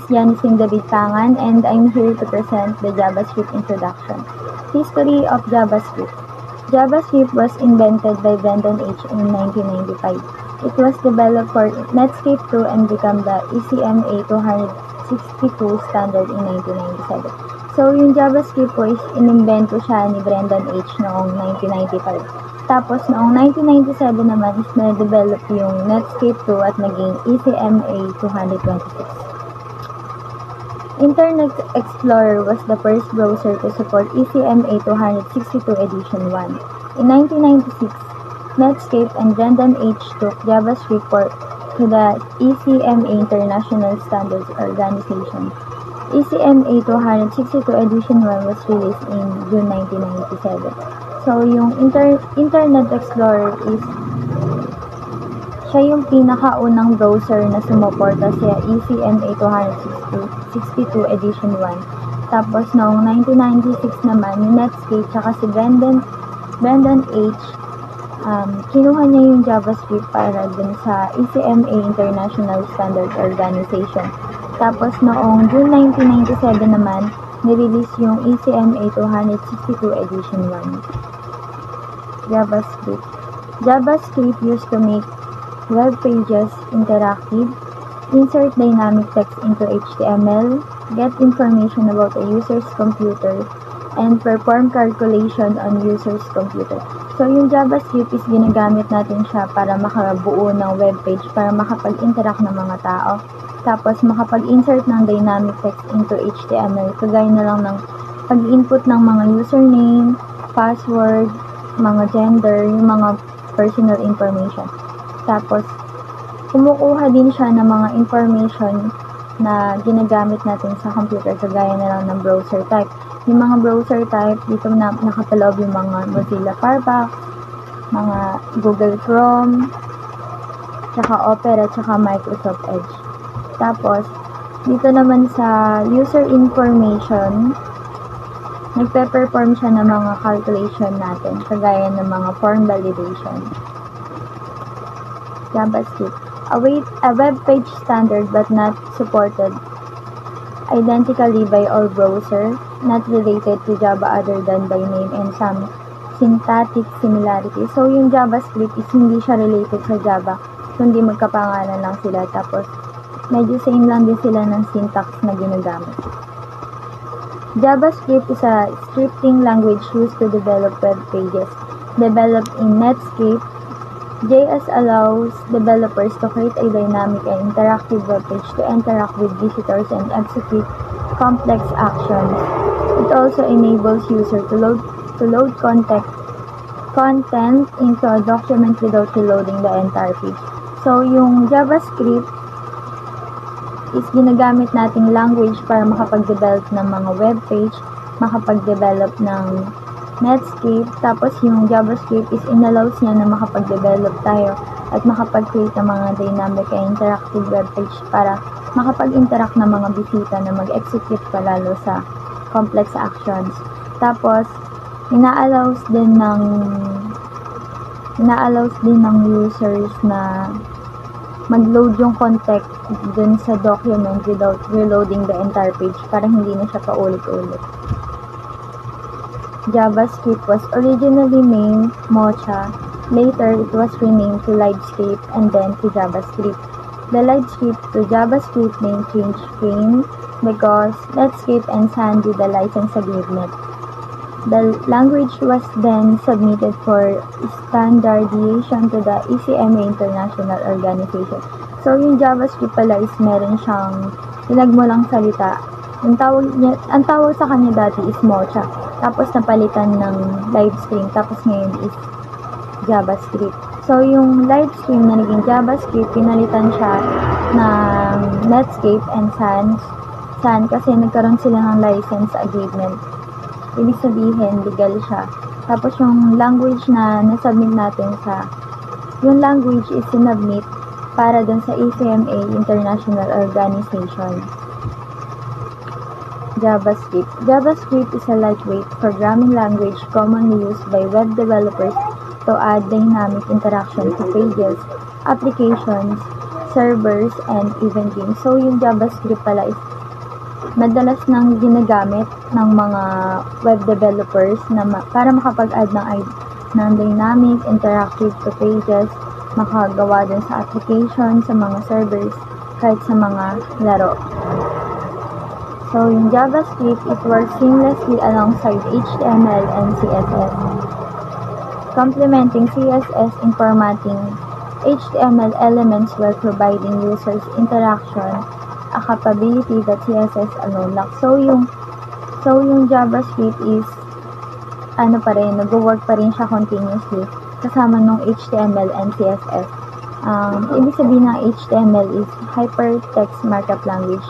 Yanisin David Pangan, and I'm here to present the JavaScript introduction. History of JavaScript. JavaScript was invented by Brendan H. in 1995. It was developed for Netscape 2 and became the ECMA 262 standard in 1997. So, yung JavaScript po is inimbento siya ni Brendan H. noong 1995. Tapos, noong 1997 naman is na-develop yung Netscape 2 at naging ECMA 226. Internet Explorer was the first browser to support ECMA 262 edition 1. In 1996, Netscape and Brendan H. took JavaScript to the ECMA International Standards Organization. ECMA 262 edition 1 was released in June 1997. So, yung Internet Explorer is siya yung pinakaunang browser na sumuporta sa ECMA 262 edition 1. Tapos noong 1996 naman, yung Netscape tsaka si Brendan H. Kinuha niya yung JavaScript para dun sa ECMA International Standard Organization. Tapos noong June 1997 naman, nirelease yung ECMA 262 edition 1. JavaScript used to make web pages interactive, insert dynamic text into HTML, get information about a user's computer, and perform calculation on user's computer. So, yung JavaScript is ginagamit natin siya para makabuo ng web page, para makapag-interact ng mga tao, tapos makapag-insert ng dynamic text into HTML, kagaya na lang ng pag-input ng mga username, password, mga gender, yung mga personal information. Tapos, kumukuha din siya ng mga information na ginagamit natin sa computer, kagaya na lang ng browser type. Yung mga browser type, dito na nakapaloob yung mga Mozilla Firefox, mga Google Chrome, tsaka Opera, tsaka Microsoft Edge. Tapos, dito naman sa user information, nagpe-perform siya ng mga calculation natin, kagaya ng mga form validation. JavaScript. A web page standard but not supported identically by all browsers, not related to Java other than by name and some syntactic similarity. So, yung JavaScript is hindi siya related sa Java, kundi magkapangalan lang sila. Tapos, medyo same lang din sila ng syntax na ginagamit. JavaScript is a scripting language used to develop web pages. Developed in Netscape, JS allows developers to create a dynamic and interactive web page to interact with visitors and execute complex actions. It also enables users to load content into a document without reloading the entire page. So, yung JavaScript is ginagamit nating language para makapag-develop ng mga web page, makapag-develop ng Netscape, tapos yung JavaScript is inallows niya na makapag-develop tayo at makapag-create ng mga dynamic and interactive web page para makapag-interact ng mga bisita na mag-execute palalo sa complex actions. Tapos, ina-allows din ng users na mag-load yung content dun sa document without reloading the entire page para hindi na siya paulit-ulit. JavaScript was originally named Mocha. Later, it was renamed to LiveScript and then to JavaScript. The LiveScript to JavaScript name change came because Netscape and Sun did the license agreement. The language was then submitted for standardization to the ECMA International Organization. So, yung JavaScript pala is meron siyang pinagmulang salita. Ang tawag sa kanya dati is Mocha. Tapos napalitan ng LiveStream. Tapos ngayon is JavaScript. So, yung LiveStream na naging JavaScript, pinalitan siya ng Netscape and Sun kasi nagkaroon sila ng license agreement. Ibig sabihin, legal siya. Tapos yung language na nasubmit natin yung language is sinubmit para dun sa ECMA International Organization. JavaScript. JavaScript is a lightweight programming language commonly used by web developers to add dynamic interaction to pages, applications, servers, and even games. So, yung JavaScript pala is madalas nang ginagamit ng mga web developers para makapag-add ng dynamic, interactive to pages, makagawa dun sa application, sa mga servers, kahit sa mga laro. So, yung JavaScript, it works seamlessly alongside HTML and CSS, complementing CSS in formatting HTML elements while providing users interaction, a capability that CSS alone lacks. So yung JavaScript is nag-work pa rin siya continuously kasama nung HTML and CSS. Ibig sabihin ng HTML is Hypertext Markup Language,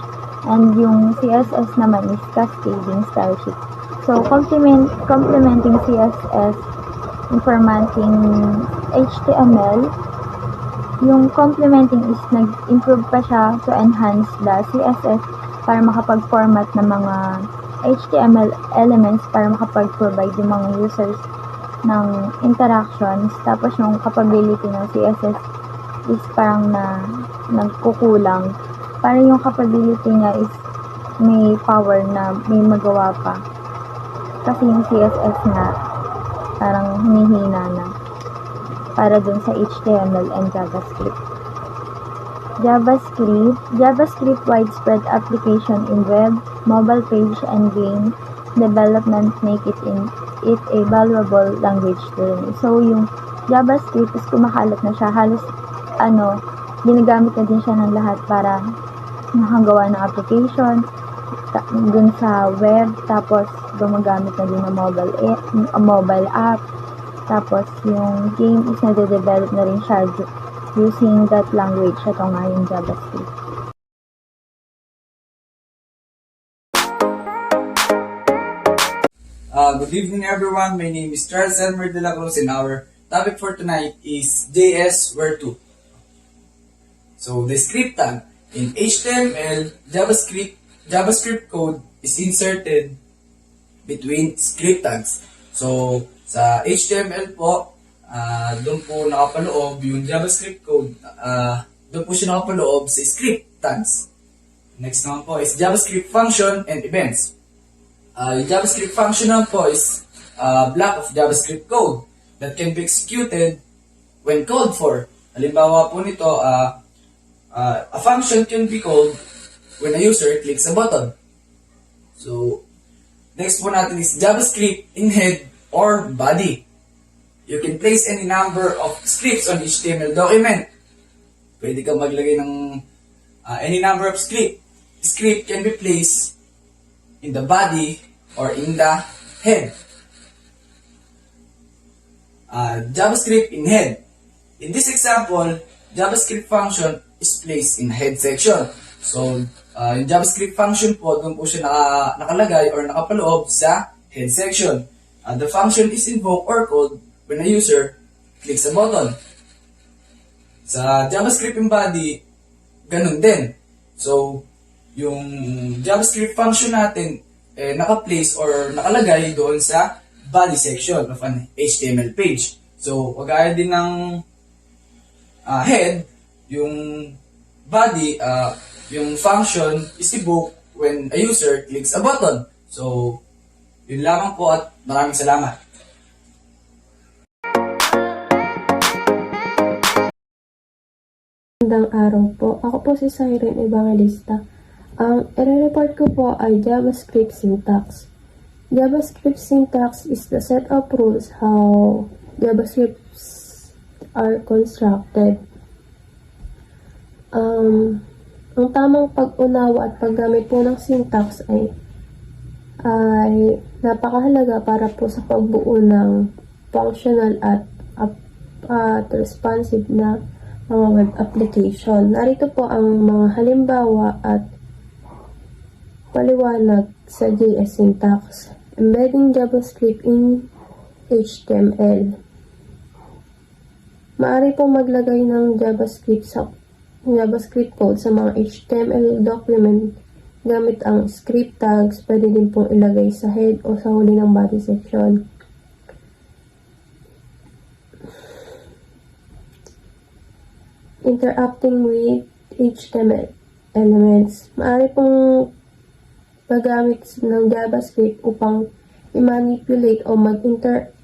and yung CSS naman is Cascading Style Sheet. So, complementing CSS in formatting HTML, yung complementing is nag-improve pa siya to enhance the CSS para makapag-format ng mga HTML elements para makapag-provide yung mga users ng interactions. Tapos yung capability ng CSS is parang nagkukulang. Para yung capability niya is may power na may magawa pa. Kasi yung CSS nga parang hinihina na para dun sa HTML and JavaScript. JavaScript widespread application in web, mobile page, and game development make it a valuable language to learn. So, yung JavaScript is kumakalat na siya. Halos, ginagamit na din siya ng lahat para nakagawa ng application dun sa web, tapos gumagamit na din ng mobile app, tapos yung game is nade-develop na rin siya using that language. Ito nga yung JavaScript. Good evening everyone, my name is Charles Elmer de la Cruz and our topic for tonight is JS Where To. So the script tag in HTML, JavaScript code is inserted between script tags. So sa HTML po, doon po nakapaloob yung JavaScript code, doon po siya nakapaloob sa script tags. Next naman po is JavaScript function and events. Yung JavaScript function naman po is a block of JavaScript code that can be executed when called for. Halimbawa po nito, a function can be called when a user clicks a button. So, next po natin is JavaScript in head or body. You can place any number of scripts on HTML document. Pwede kang maglagay ng any number of script. Script can be placed in the body or in the head. JavaScript in head. In this example, JavaScript function is placed in head section. So, yung JavaScript function po, doon po siya nakalagay or nakapaloob sa head section. The function is invoked or called when a user clicks a button. Sa JavaScript in body, ganun din. So, yung JavaScript function natin naka-place or nakalagay doon sa body section of an HTML page. So, kagaya din ng head, yung body, yung function is invoked when a user clicks a button. So, yun lamang po at maraming salamat. Magandang araw po. Ako po si Siren Evangelista. Ang i-report ko po ay JavaScript syntax. JavaScript syntax is the set of rules how JavaScripts are constructed. Ang tamang pag-unawa at paggamit po ng syntax ay napakahalaga para po sa pagbuo ng functional at responsive na mga web application. Narito po ang mga halimbawa at paliwanag sa JS syntax. Embedding JavaScript in HTML. Maaari pong maglagay ng JavaScript code sa mga HTML document gamit ang script tags. Pwede din pong ilagay sa head o sa huli ng body section. Interacting with HTML elements. Maaari pong paggamit ng JavaScript upang i-manipulate o mag-interact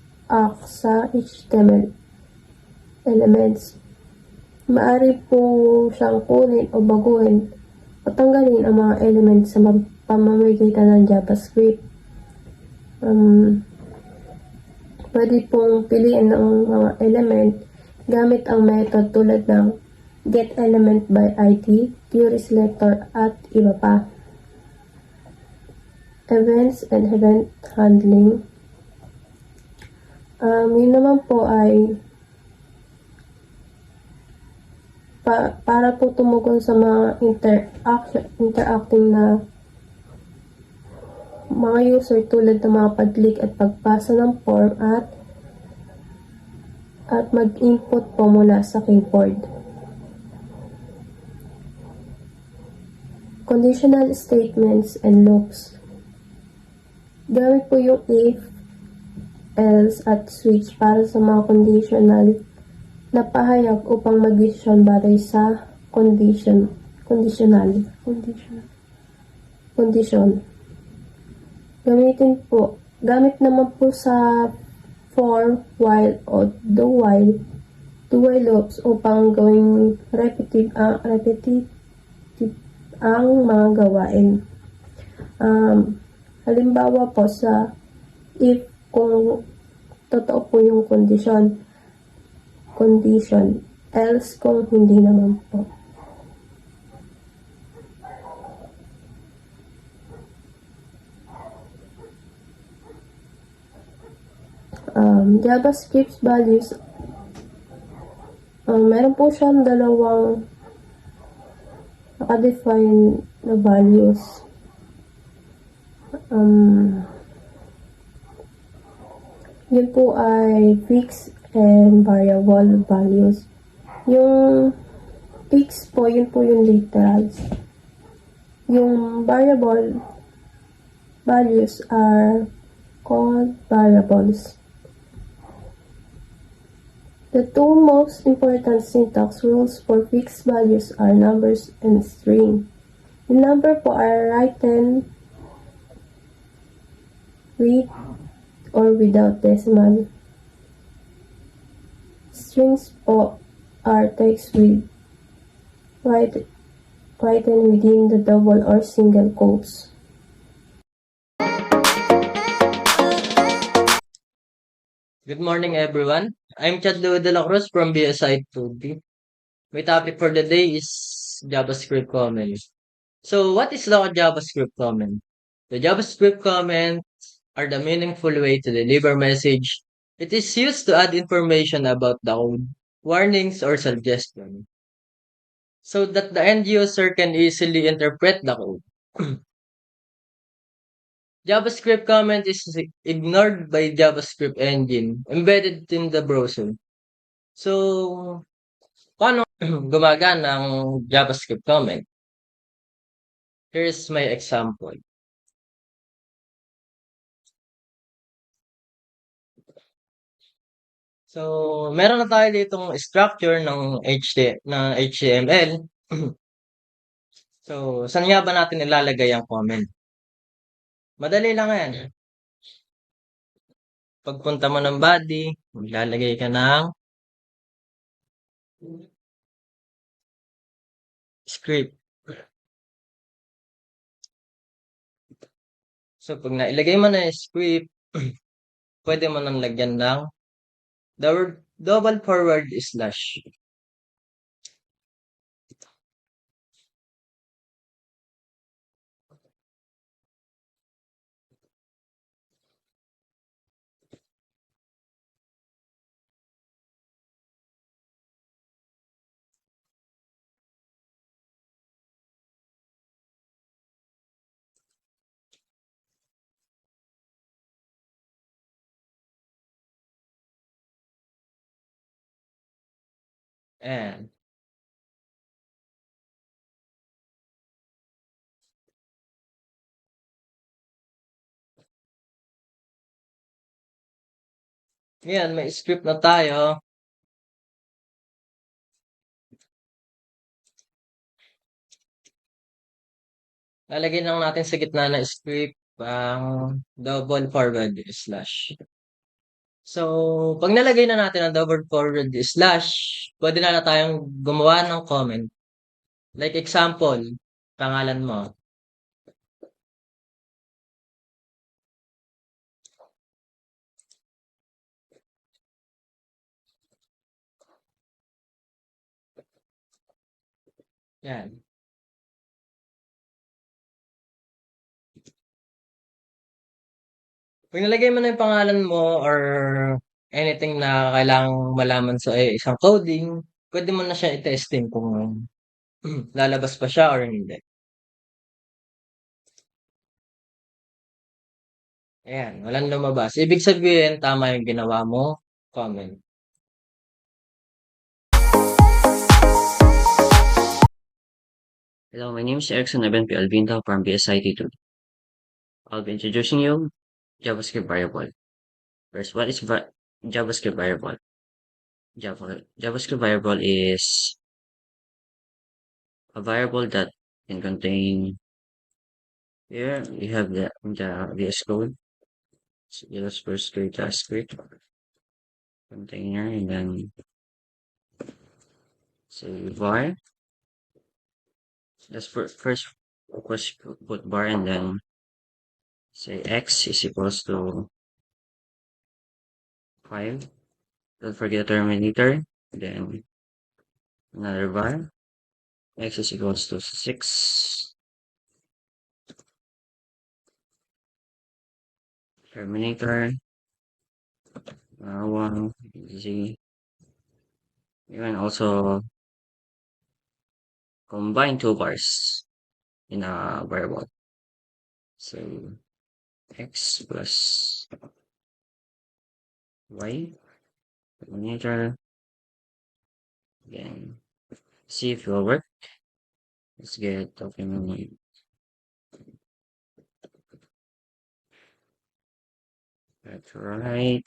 sa HTML elements. Maaari po siyang kunin o baguhin o tanggalin ang mga elements sa pamamagitan ng JavaScript. Pwede pong piliin ang mga element gamit ang method tulad ng getElementById, querySelector, at iba pa. Events and event handling. Yun naman po ay para po tumugon sa mga interacting na mga user tulad ng mga pag-click at pagpasa ng form at mag-input po mula sa keyboard. Conditional statements and loops. Gamit po yung if, else, at switch para sa mga conditional na pahayag upang mag-desisyon batay sa condition. Gamit naman po sa for, while, o do while loops upang gawing repetitive ang mga gawain. Halimbawa po sa if, kung totoo po yung condition, else kung hindi naman po. JavaScript values, meron po siyang dalawang naka-define na values. Yun po ay fixed and variable values. Yung fixed po, yun po yung literals. Yung variable values are called variables. The two most important syntax rules for fixed values are numbers and string. The number po are written with or without decimal. Strings po are text with written within the double or single quotes. Good morning, everyone. I'm Chad Louie de la Cruz from BSI 2B. My topic for the day is JavaScript comments. So, what is the JavaScript comment? The JavaScript comments are the meaningful way to deliver message. It is used to add information about the code, warnings, or suggestions, so that the end user can easily interpret the code. JavaScript comment is ignored by JavaScript engine embedded in the browser. So, paano gumagana ang JavaScript comment? Here's my example. So, meron na tayo ditong structure ng HTML. So, saan nga ba natin ilalagay ang comment? Madali lang yan. Pagpunta mo ng body, maglalagay ka ng script. So, pag nailagay mo na yung script, pwede mo nang lagyan ng the word double forward slash. And yan, may script na tayo. lalagay lang natin sa gitna ng script ang double forward slash. So, pag nalagay na natin ang double forward slash, pwede na tayong gumawa ng comment. Like example, pangalan mo. Yan. Pag nalagay mo na yung pangalan mo or anything na kailangang malaman sa isang coding, pwede mo na siya i-testing kung lalabas pa siya or hindi. Ayan, walang lumabas. Ibig sabihin, tama yung ginawa mo. Comment. Hello, my name is Erickson Eben P. Albinta from BSIT2. I'll be introducing you JavaScript variable. First, what is JavaScript variable? JavaScript variable is a variable that can contain, here we have the VS Code. So let's first create a script container and then say var. Let's first put bar and then say x is equals to 5. Don't forget the terminator. Then another var. X is equals to 6. Terminator. 1 z. You can also combine two bars in a variable. So x plus y. Terminator. Again, see if it will work. Let's get document. That's right.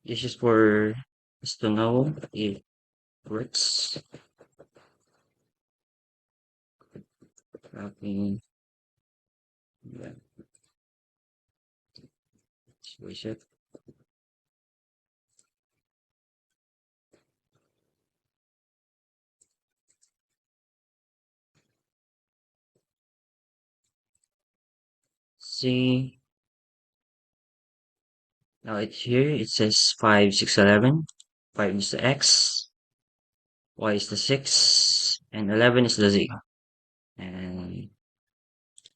This is for us to know if it works. Copy. Yeah. Switch it. See. Now it's here. It says 5, 6, 11. 5 is the x. Y is the 6. And 11 is the z. And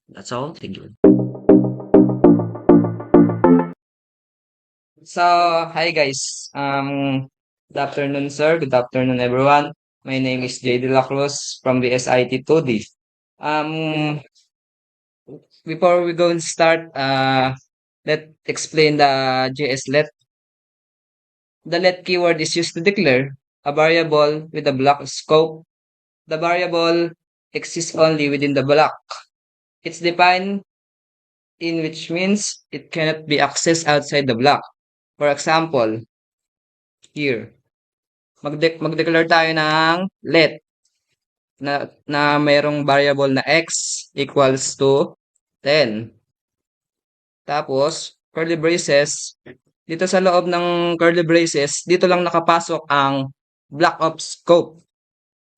that's all. Thank you. So, hi guys. Good afternoon, sir. Good afternoon, everyone. My name is J. De La Cruz from the SIT 2D. Before we go and start, let's explain the JS let. The let keyword is used to declare a variable with a block scope. The variable exists only within the block. It's defined in which means it cannot be accessed outside the block. For example, here, mag-declare tayo ng let na mayroong variable na x equals to 10. Tapos, curly braces, dito sa loob ng curly braces, dito lang nakapasok ang block of scope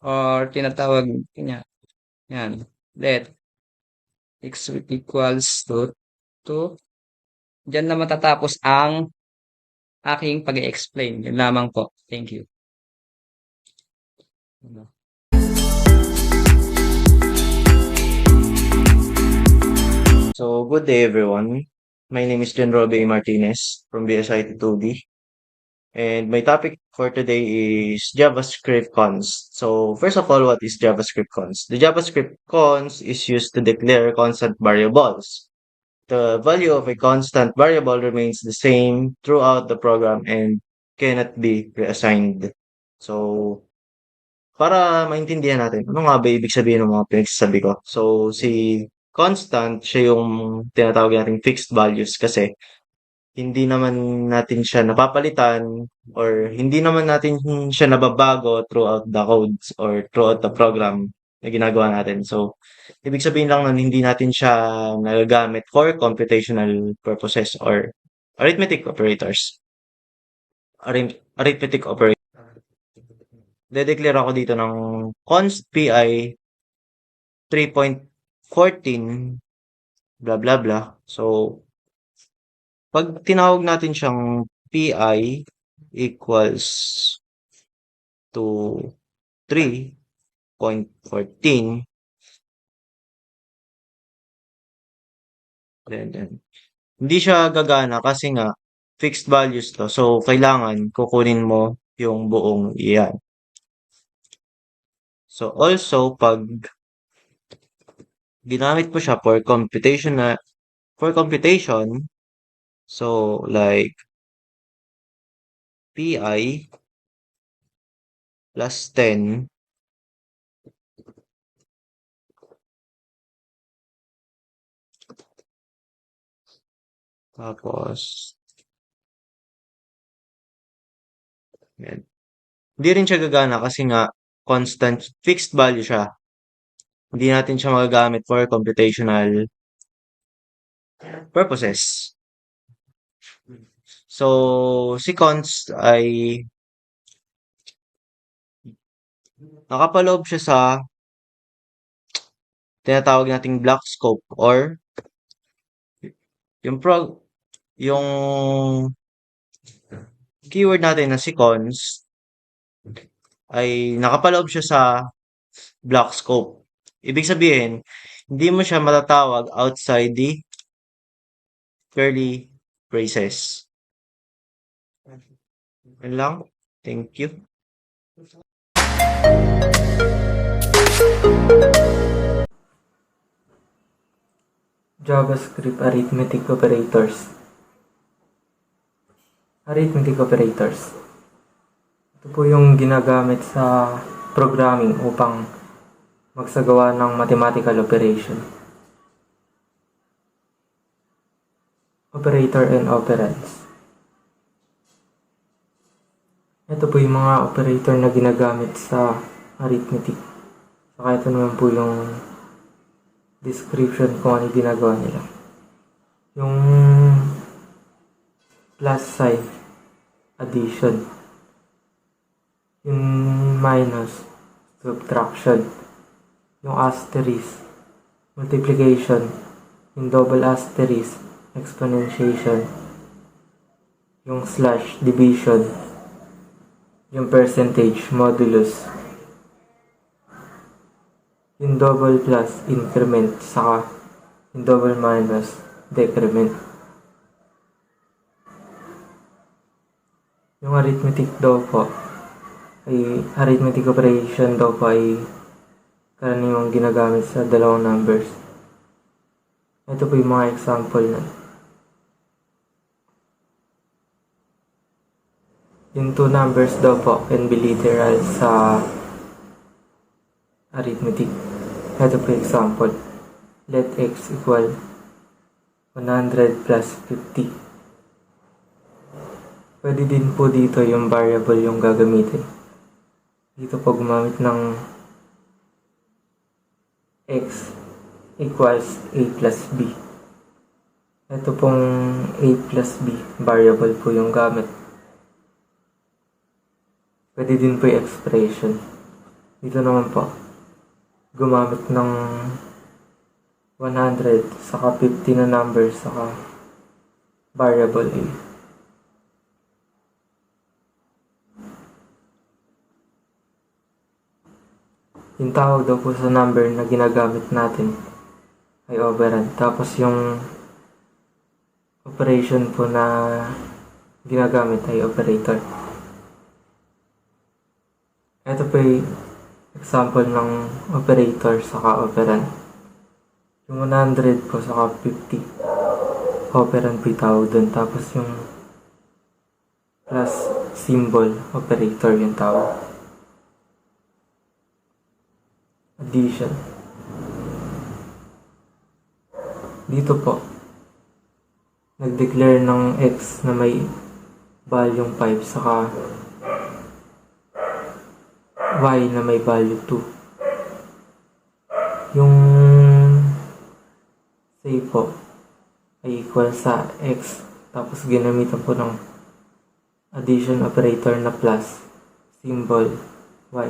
or tinatawag niya. Yan, let x equals to 2. Diyan na matatapos ang aking pag-explain. Yun lamang po. Thank you. So, good day everyone. My name is John Robe Martinez from BSIT 2D. And my topic for today is JavaScript cons. So, first of all, what is JavaScript cons? The JavaScript cons is used to declare constant variables. The value of a constant variable remains the same throughout the program and cannot be reassigned. So, para maintindihan natin, ano nga ba ibig sabihin ng mga pinagsasabi ko? So, si constant, siya yung tinatawag nating fixed values kasi hindi naman natin siya napapalitan or hindi naman natin siya nababago throughout the codes or throughout the program na ginagawa natin. So, ibig sabihin lang nun, hindi natin siya nagagamit for computational purposes or arithmetic operators. Arithmetic operator. Dedeclare ako dito ng const pi 3.14 blah blah blah. So, pag tinawag natin siyang pi equals to 3.14, then hindi siya gagana kasi nga fixed values to. So, kailangan kukunin mo yung buong iyan. So, also, pag ginamit mo siya for computation, so, like, pi plus 10 tapos, yan. Hindi rin siya gagana kasi nga constant fixed value siya. Hindi natin siya magagamit for computational purposes. So, si const ay nakapaloob siya sa tinatawag nating block scope or yung keyword natin na si const ay nakapaloob siya sa block scope. Ibig sabihin, hindi mo siya matatawag outside the curly braces. Yan lang. Thank you. JavaScript arithmetic operators. Arithmetic operators. Ito po yung ginagamit sa programming upang magsagawa ng mathematical operation. Operator and operands. Ito po yung mga operator na ginagamit sa arithmetic. Saka ito naman po yung description kung ano ginagawa nila. Yung plus sign, addition. Yung minus, subtraction. Yung asterisk, multiplication. Yung double asterisk, exponentiation. Yung slash, division. Yung percentage, modulus. Yung double plus, increment, saka yung double minus, decrement. Yung arithmetic daw po, arithmetic operation daw po ay karaniwang ginagamit sa dalawang numbers. Ito po yung mga example na. Yung two numbers daw po can be literal sa arithmetic. Ito po yung example. Let x equal 100 plus 50. Pwede din po dito yung variable yung gagamitin. Dito po gumamit ng x equals a plus b. Ito pong a plus b, variable po yung gamit. Pwede din po yung expression. Dito naman po, gumamit ng 100 saka 50 na number saka variable a. Yung tawag daw po sa number na ginagamit natin ay operand. Tapos yung operation po na ginagamit ay operator. Ito po yung example ng operator saka operand. Yung 100 po saka 50. Operand po yung tawag dun. Tapos yung plus symbol, operator yung tawag. Addition. Dito po, nag-declare ng x na may value 5 saka y na may value 2. Yung say po ay equal sa x tapos ginamitan po ng addition operator na plus symbol y.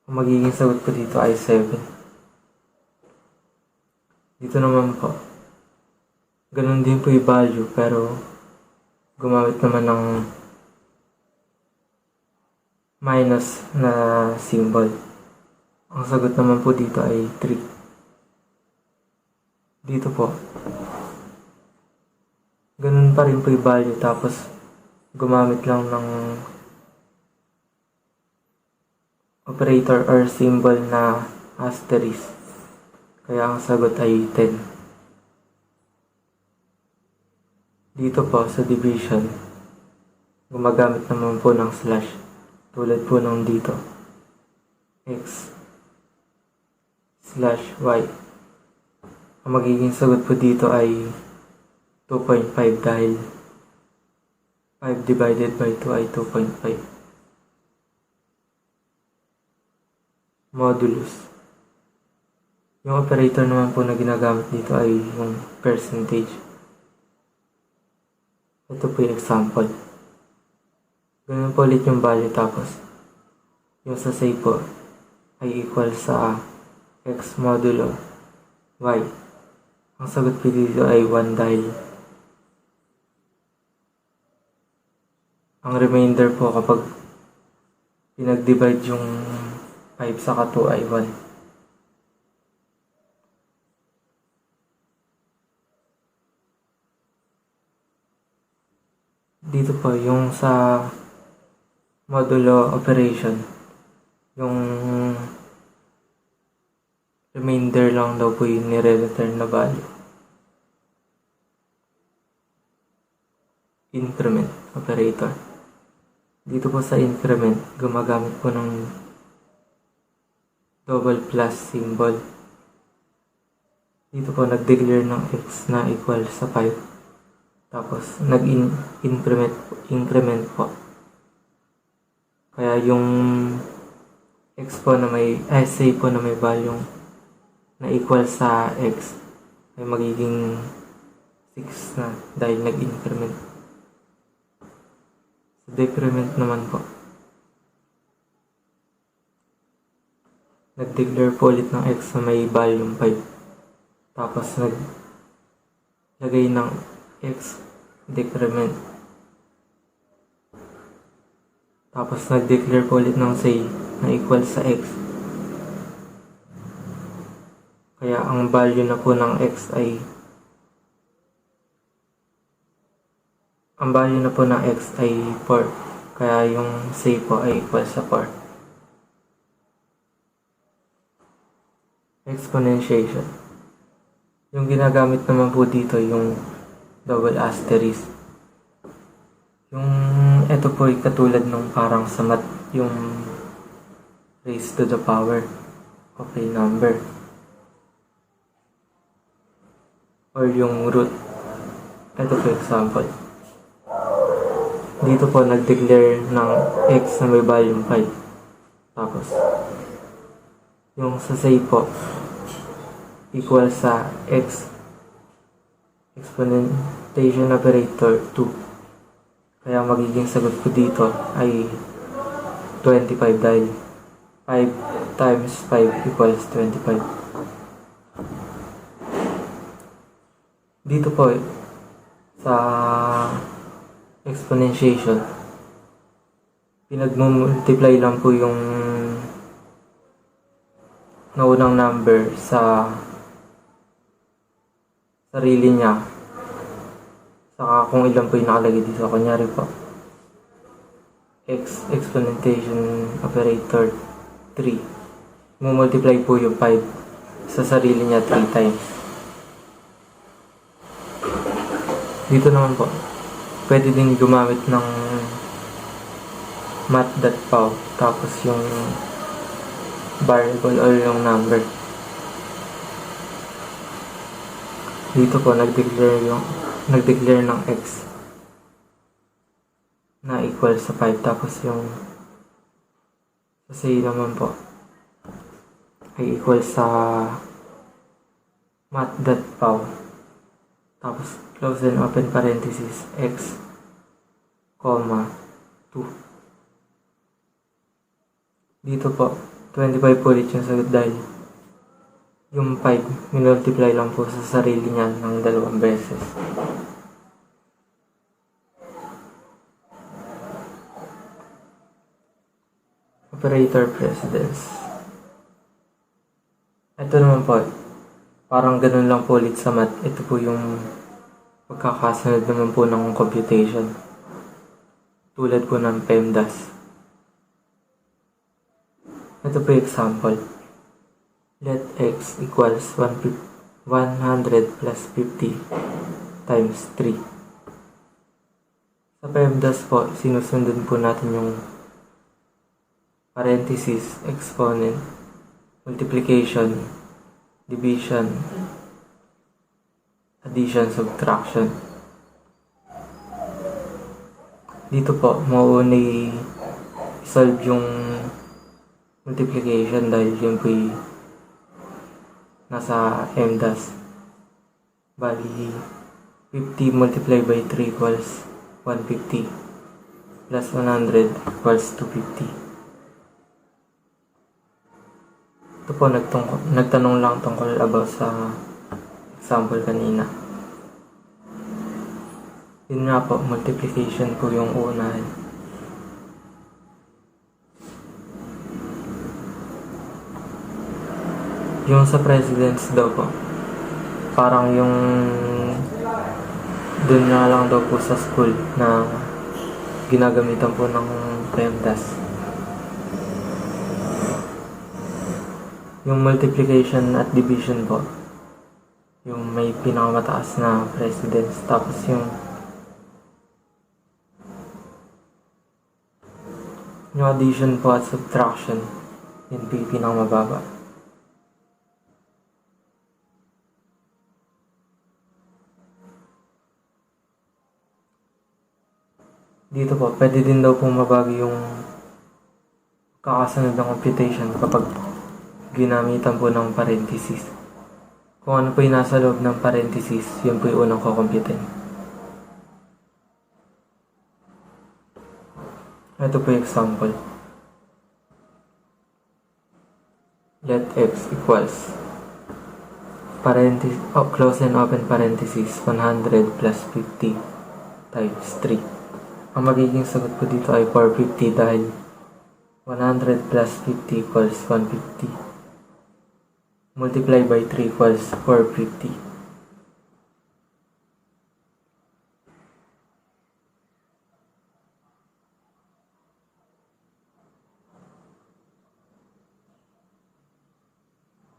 Ang magiging sagot ko dito ay 7. Dito naman po, ganun din po yung value pero gumamit naman ng minus na symbol. Ang sagot naman po dito ay 3. Dito po, ganun pa rin po yung value tapos gumamit lang ng operator or symbol na asterisk. Kaya ang sagot ay 10. Dito po sa division, gumagamit naman po ng slash tulad po ng dito. X slash y. Ang magiging sagot po dito ay 2.5 dahil 5 divided by 2 ay 2.5. Modulus. Yung operator naman po na ginagamit dito ay yung percentage. Ito po yung example. Ganun po ulit yung value tapos yung sa say po ay equal sa x modulo y. Ang sagot po dito ay 1 dahil ang remainder po kapag pinag-divide yung 5 saka 2 ay 1. Dito po yung sa modulo operation, yung remainder lang daw po yung nire-return na value. Increment operator. Dito po sa increment, gumagamit po ng double plus symbol. Dito po nag-declare ng x na equal sa 5. Tapos nag-increment po. Kaya yung x po na may say po na may value na equal sa x ay magiging 6 na dahil nag-increment. Sa decrement naman po, nag-declare po ulit ng x na may value 5. Tapos naglagay ng x decrement. Tapos nag-declare po ulit ng say na equal sa x. Kaya ang value na po ng x ay 4. Kaya yung say po ay equal sa 4. Exponentiation. Yung ginagamit naman po dito yung double asterisk. Yung ito po ay katulad ng parang sa math, yung raised to the power of a number. Or yung root. Ito po example. Dito po nag-declare ng x na may value 5. Tapos yung sa say po equal sa x exponentiation operator 2. Kaya magiging sagot ko dito ay 25 dahil 5 times 5 equals 25. Dito po sa exponentiation, pinagmumultiply lang po yung naunang number sa sarili niya saka kung ilan po yung nakalagay dito. Kunyari po x exponentiation operator 3, mumultiply po yung 5 sa sarili niya 3 times. Dito naman po pwede din gumamit ng math.pow tapos yung variable or yung number. dito po nag-declare ng x na equal sa 5, tapos yung sa say naman po ay equal sa math.pow, tapos close and open parenthesis x, 2. Dito po 25 po ulit yung sagot dahil yung 5 minultiply lang po sa sarili niya ng 2 beses. Operator precedence. Ito naman po, parang ganun lang po ulit sa math. Ito po yung pagkakasunod naman po ng computation. Tulad po ng PEMDAS. Ito po yung example. Let x equals 100 plus 50 times 3. Sa PEMDAS po, sinusundan po natin yung parenthesis, exponent, multiplication, division, addition, subtraction. Dito po, mauuna i-solve yung multiplication dahil yun po nasa MDAS. Bali, 50 multiplied by 3 equals 150 plus 100 equals 250. Ito po, nagtanong lang tungkol about sa example kanina. Yun nga po, multiplication po yung uunahin. Yung sa precedence daw po, parang yung dun nga lang daw po sa school na ginagamitan po ng PEMDAS. Yung multiplication at division po, yung may pinakamataas na precedence, tapos yung addition po at subtraction, yun po yung pinakamababa. Dito po, pwede din daw po mabago yung kakasunod ng computation kapag ginamitan po ng parenthesis. Kung ano po yung nasa loob ng parenthesis, yun po yung unang kukumpitin. Ito po yung example. Let x equals close and open parenthesis 100 plus 50 times 3. Ang magiging sagot po dito ay 450 dahil 100 plus 50 equals 150. Multiply by 3 equals 450.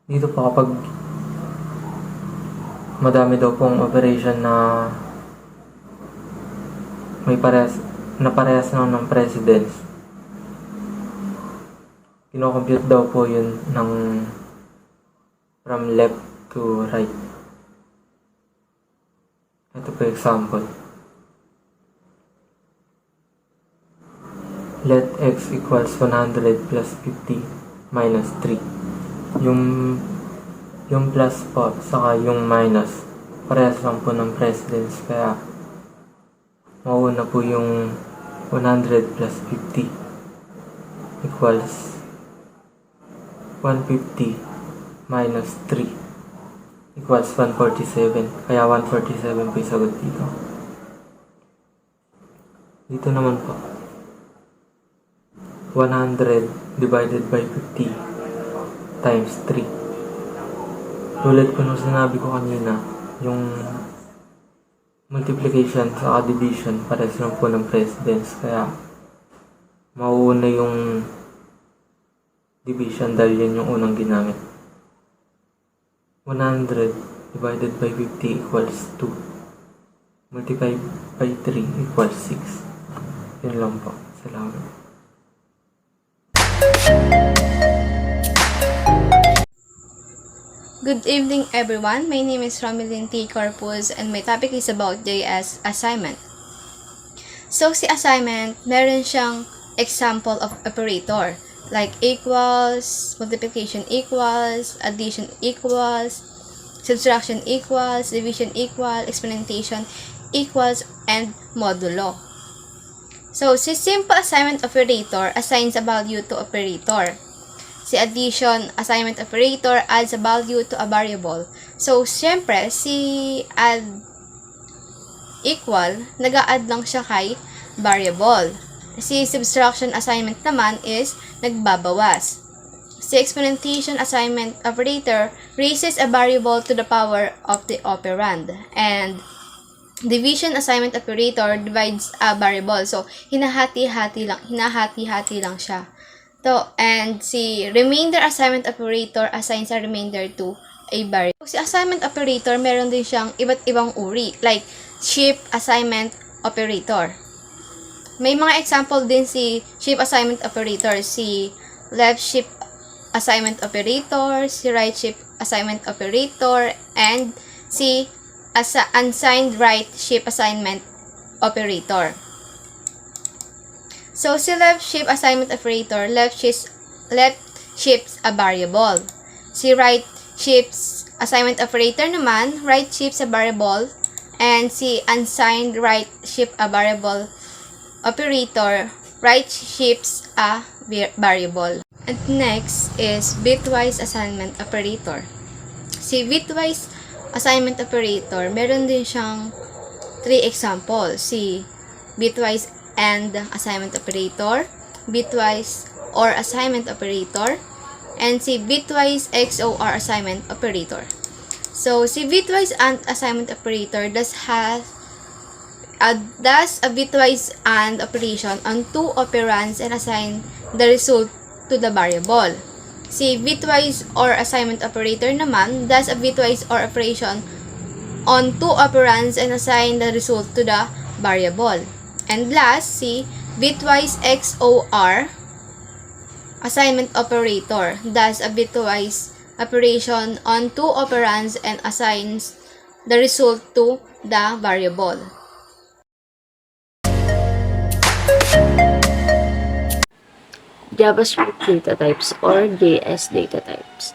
Dito po kapag madami daw pong operation na parehas na ng precedence, kino-compute daw po yun ng from left to right. Ito po example. Let x equals 100 plus 50 minus 3. Yung plus po, saka yung minus, parehas lang po ng precedence, kaya mauuna po yung 100 plus 50 equals 150 minus 3 equals 147. Kaya 147 po yung sagot dito. Dito naman po, 100 divided by 50 times 3. Tulad po nung sinabi ko kanina, yung multiplication sa division pares lang po ng precedence, kaya mauuna yung division dahil yun yung unang ginamit. 100 divided by 50 equals 2. Multiplied by 3 equals 6. Yun lang po. Salamat. Good evening, everyone. My name is Romilyn T. Corpus and my topic is about JS assignment. So, si assignment, meron siyang example of operator like equals, multiplication equals, addition equals, subtraction equals, division equals, exponentation equals, and modulo. So, si simple assignment operator assigns a value to operator. Si addition assignment operator adds a value to a variable. So, syempre, si add equal, nag-a-add lang siya kay variable. Si subtraction assignment naman is nagbabawas. Si exponentation assignment operator raises a variable to the power of the operand. And division assignment operator divides a variable. So, hinahati-hati lang siya. And si remainder assignment operator assigns a remainder to a variable. Si assignment operator, meron din siyang iba't ibang uri, like shift assignment operator. May mga example din si shift assignment operator, si left shift assignment operator, si right shift assignment operator, and si unsigned right shift assignment operator. So, si left shift assignment operator, left shifts a variable. Si right shifts assignment operator naman, right shifts a variable. And si unsigned right shift a variable operator, right shifts a variable. And next is bitwise assignment operator. Si bitwise assignment operator, meron din siyang 3 examples. Si bitwise and assignment operator, bitwise OR assignment operator, and si bitwise XOR assignment operator. So, si bitwise AND assignment operator does a bitwise AND operation on 2 operands and assign the result to the variable. Si bitwise OR assignment operator naman does a bitwise OR operation on 2 operands and assign the result to the variable. And last, si bitwise XOR assignment operator does a bitwise operation on 2 operands and assigns the result to the variable. JavaScript data types or JS data types.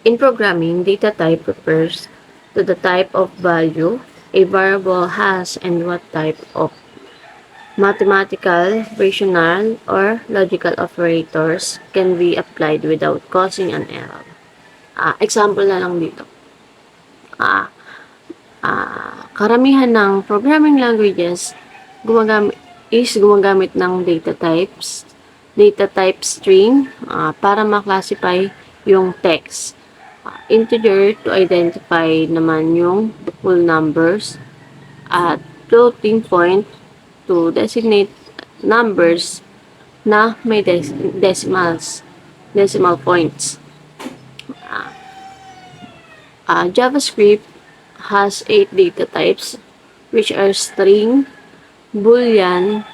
In programming, data type refers to the type of value a variable has and what type of mathematical, rational, or logical operators can be applied without causing an error. Example na lang dito. Karamihan ng programming languages gumagamit ng data type string para ma-classify yung text. Integer to identify naman yung whole numbers, at floating point to designate numbers na may decimal points. JavaScript has 8 data types, which are string, boolean,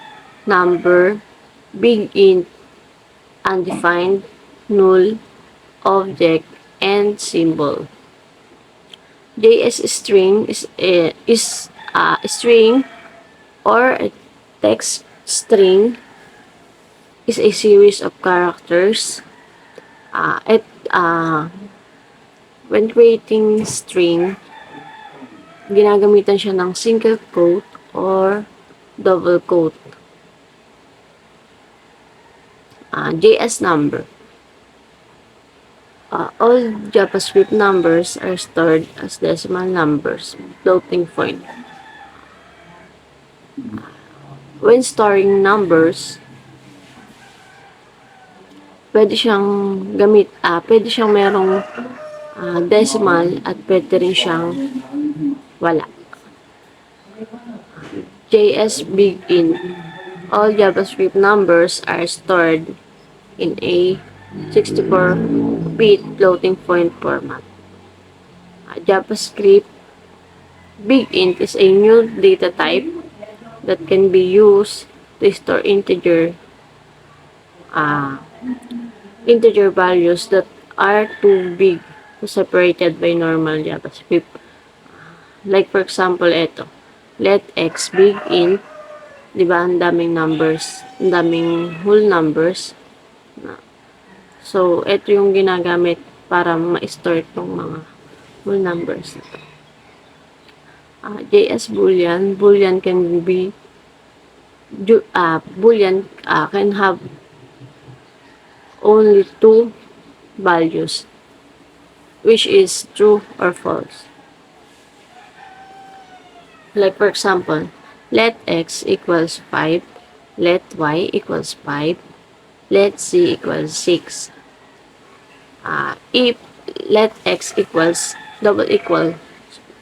number, big int, undefined, null, object, and symbol. JS string is a string or a text string is a series of characters. When creating string, ginagamitan siya ng single quote or double quote. JS number. All JavaScript numbers are stored as decimal numbers, floating point. When storing numbers, pwede siyang merong decimal at pwede rin siyang wala. JS big int. All JavaScript numbers are stored in a 64-bit floating point format. JavaScript big int is a new data type that can be used to store integer values that are too big separated by normal JavaScript. Like for example, ito. Let x big int. Diba? Ang daming numbers. Ang daming whole numbers. So, ito yung ginagamit para ma-store itong mga whole numbers. JS Boolean. Boolean can be Boolean can have only two values, which is true or false. Like for example, let x equals 5, let y equals 5, let z equals 6. If let x equals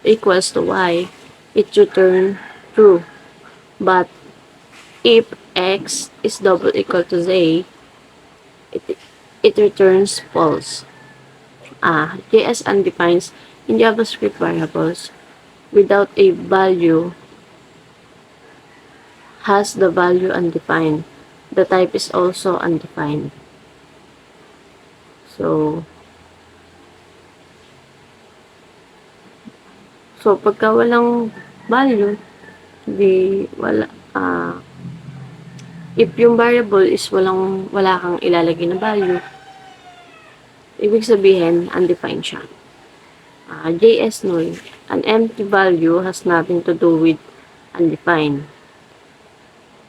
equals to y, it return true. But if x is double equal to z, it returns false. JS undefines in JavaScript variables without a value has the value undefined. The type is also undefined. So pagka walang value, if yung variable is wala kang ilalagay na value, ibig sabihin, undefined siya. JS null, an empty value has nothing to do with undefined.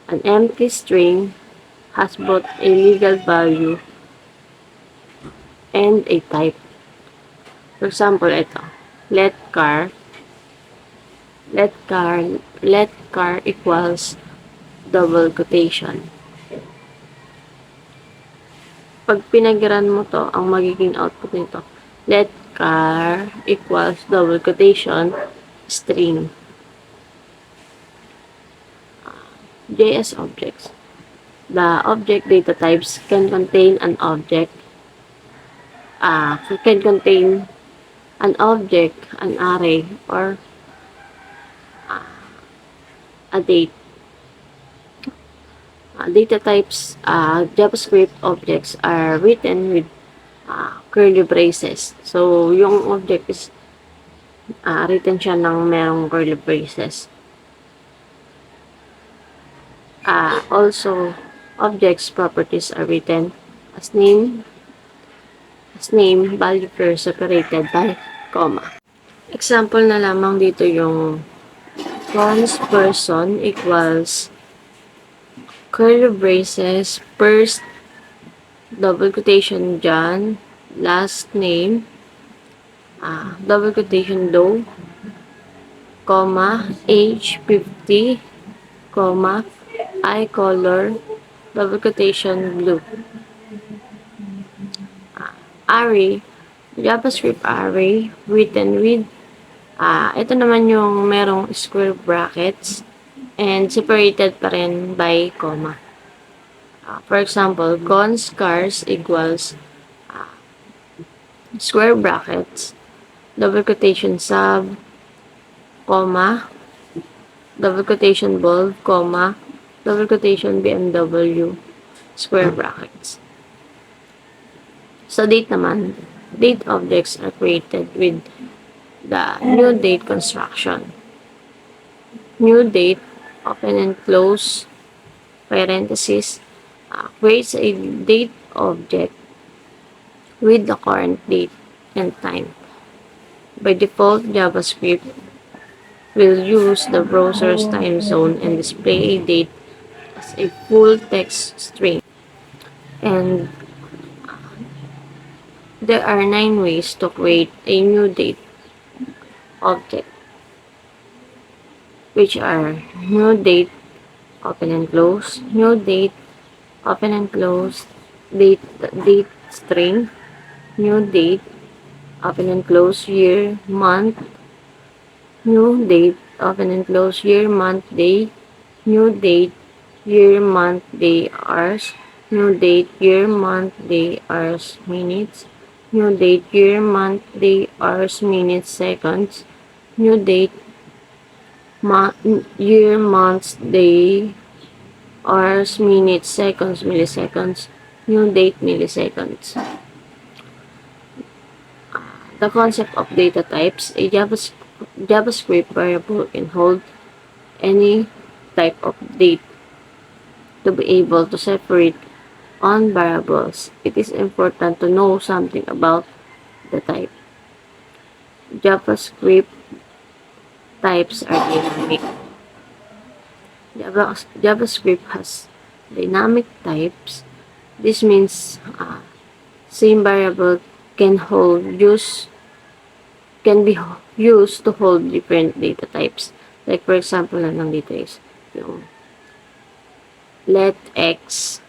An empty string has both a legal value and a type. For example, ito, let car equals double quotation. Pag pinagyaran mo to, ang magiging output nito, let car equals double quotation string. JS objects. The object data types can contain an object, an array, or a date. Data types, JavaScript objects are written with curly braces. So, yung object is written siya ng merong curly braces. Also, objects properties are written as name, value pair separated by comma. Example na lamang dito yung cons person equals curly braces, first double quotation John, last name, double quotation Doe, comma, age 50, comma, eye color, double quotation blue. Array, JavaScript array, written with, ito naman yung merong square brackets, and separated pa rin by comma. For example, cons cars equals square brackets, double quotation sub, comma, double quotation bulb, comma, double quotation BMW, square brackets. Sa date naman, date objects are created with the new date construction. New date, open and close, parenthesis, creates a date object with the current date and time. By default, JavaScript will use the browser's time zone and display a date as a full text string. And there are 9 ways to create a new date object, which are new date, open and close, new date, open and close, date string, new date, open and close, year, month, new date, open and close, year, month, day, new date, year, month, day, hours, new date, year, month, day, hours, minutes, new date, year, month, day, hours, minutes, seconds, new date, year, months, day, hours, minutes, seconds, milliseconds, new date, milliseconds. the concept of data types, a JavaScript variable can hold any type of data. To be able to separate on variables, it is important to know something about the type. JavaScript types are dynamic. JavaScript has dynamic types. This means same variable can be used to hold different data types. Like for example, na lang dito is yung let x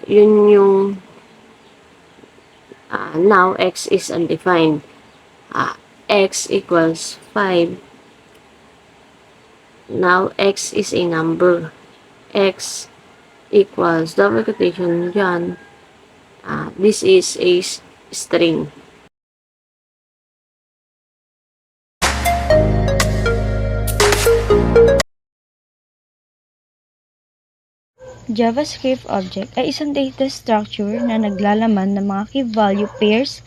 yun yung now x is undefined. X equals 5. Now x is a number. X equals double quotation dyan. This is a string. JavaScript object ay isang data structure na naglalaman ng mga key-value pairs.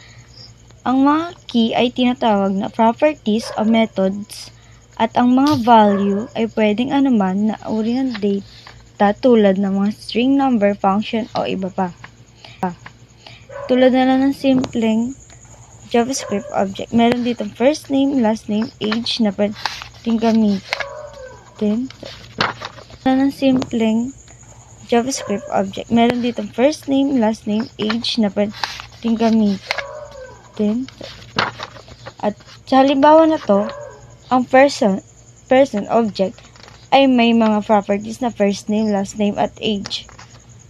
Ang mga key ay tinatawag na properties o methods at ang mga value ay pwedeng anuman na uri ng data tulad ng mga string, number, function o iba pa. Tulad na lang ng simpleng JavaScript object. Meron ditong first name, last name, age na pwedeng gamitin. Ng simpleng JavaScript object. Meron ditong first name, last name, age na pwedeng gamitin. At sa halimbawa na to, ang person object ay may mga properties na first name, last name, at age.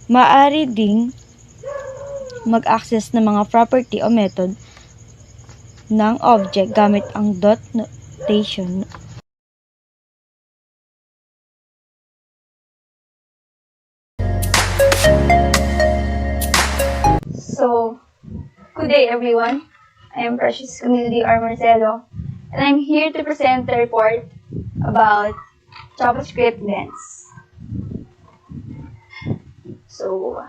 Maaari ding mag-access ng mga property o method ng object gamit ang dot notation. So, good day everyone. I am Precious Community R. Marcelo, and I'm here to present the report about JavaScript events. So,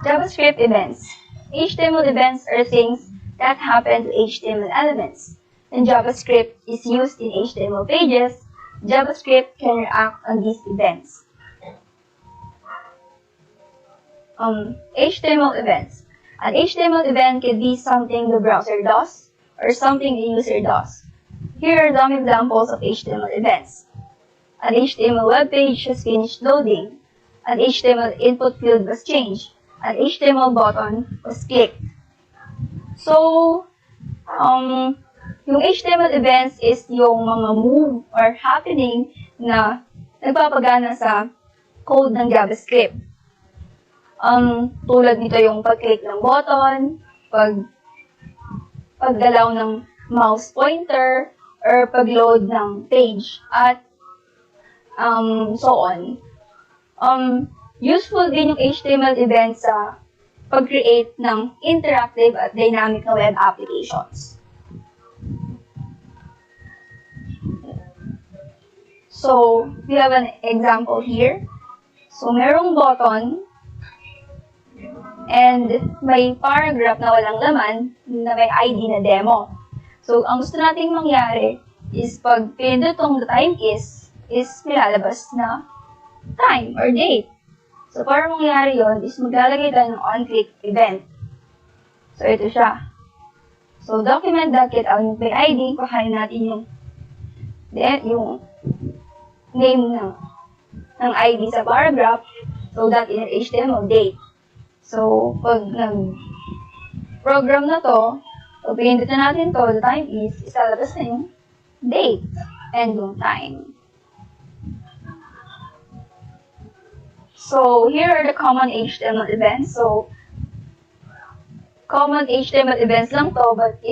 JavaScript events. HTML events are things that happen to HTML elements. When JavaScript is used in HTML pages, JavaScript can react on these events. HTML events. An HTML event can be something the browser does or something the user does. Here are some examples of HTML events. An HTML web page has finished loading. An HTML input field was changed. An HTML button was clicked. So, yung HTML events is yung mga move or happening na nagpapagana sa code ng JavaScript. Tulad nito yung pag-click ng button, paggalaw ng mouse pointer, or pag-load ng page, at so on. Useful din yung HTML events sa pag-create ng interactive at dynamic na web applications. So, we have an example here. So, merong button, and may paragraph na walang laman na may ID na demo. So, ang gusto nating mangyari is pag pinindot tong the time is nilalabas na time or date. So, para mangyari yon is maglalagay tayo ng on-click event. So, ito siya. So, document.get ang may ID, kuhanin natin yung name ng ID sa paragraph. So, that in HTML date. So, pag nag-program na to, pag pinindot na natin to, the time is, ilalabas na yung date and yung time. So, here are the common HTML events. So, common HTML events lang to, but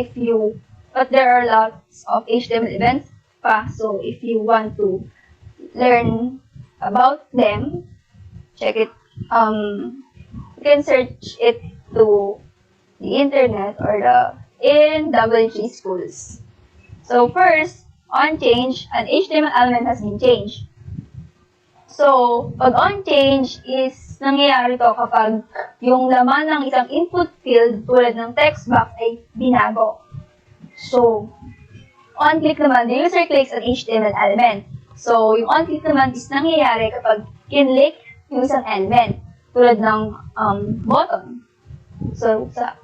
there are lots of HTML events pa. So, if you want to learn about them, check it, you can search it to the internet or in WG schools. So first, on change, an HTML element has been changed. So, pag on change is nangyayari to kapag yung laman ng isang input field tulad ng text box ay binago. So, on click naman, the user clicks an HTML element. So, yung on click naman is nangyayari kapag kinlik yung isang element tulad ng button. So, sa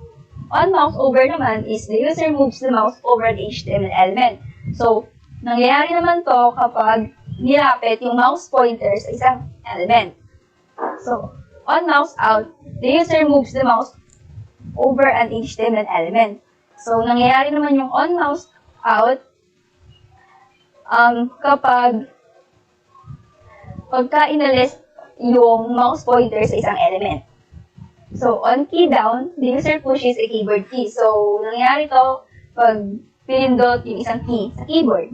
on mouse over naman is the user moves the mouse over the HTML element. So, nangyayari naman to kapag nilapit yung mouse pointer sa isang element. So, on mouse out, the user moves the mouse over an HTML element. So, nangyayari naman yung on mouse out kapag pagka inalis yung mouse pointer sa isang element. So, on key down, the user pushes a keyboard key. So, nangyayari to pag pinindot yung isang key sa keyboard.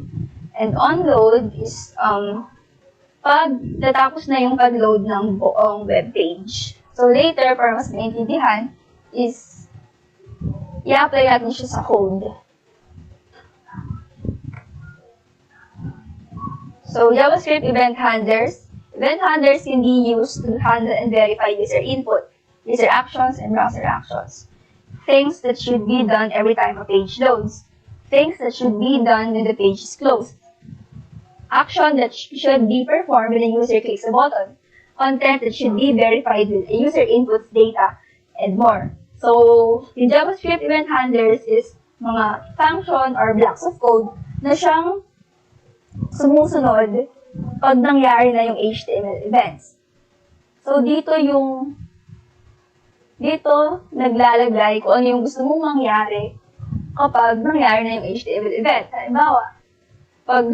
And on load is pag natapos na yung pag-load ng buong web page. So, later, para mas maintindihan, is i-apply natin siya sa code. So, JavaScript event handlers. Event handlers can be used to handle and verify user input, user actions, and browser actions. Things that should be done every time a page loads. Things that should be done when the page is closed. Action that should be performed when a user clicks a button. Content that should be verified when a user inputs data, and more. So, yung JavaScript event handlers is mga function or blocks of code na siyang sumusunod pag nangyari na yung HTML events. So, dito naglalagay kung ano yung gusto mong mangyari kapag nangyari na yung HTML event. Halimbawa, pag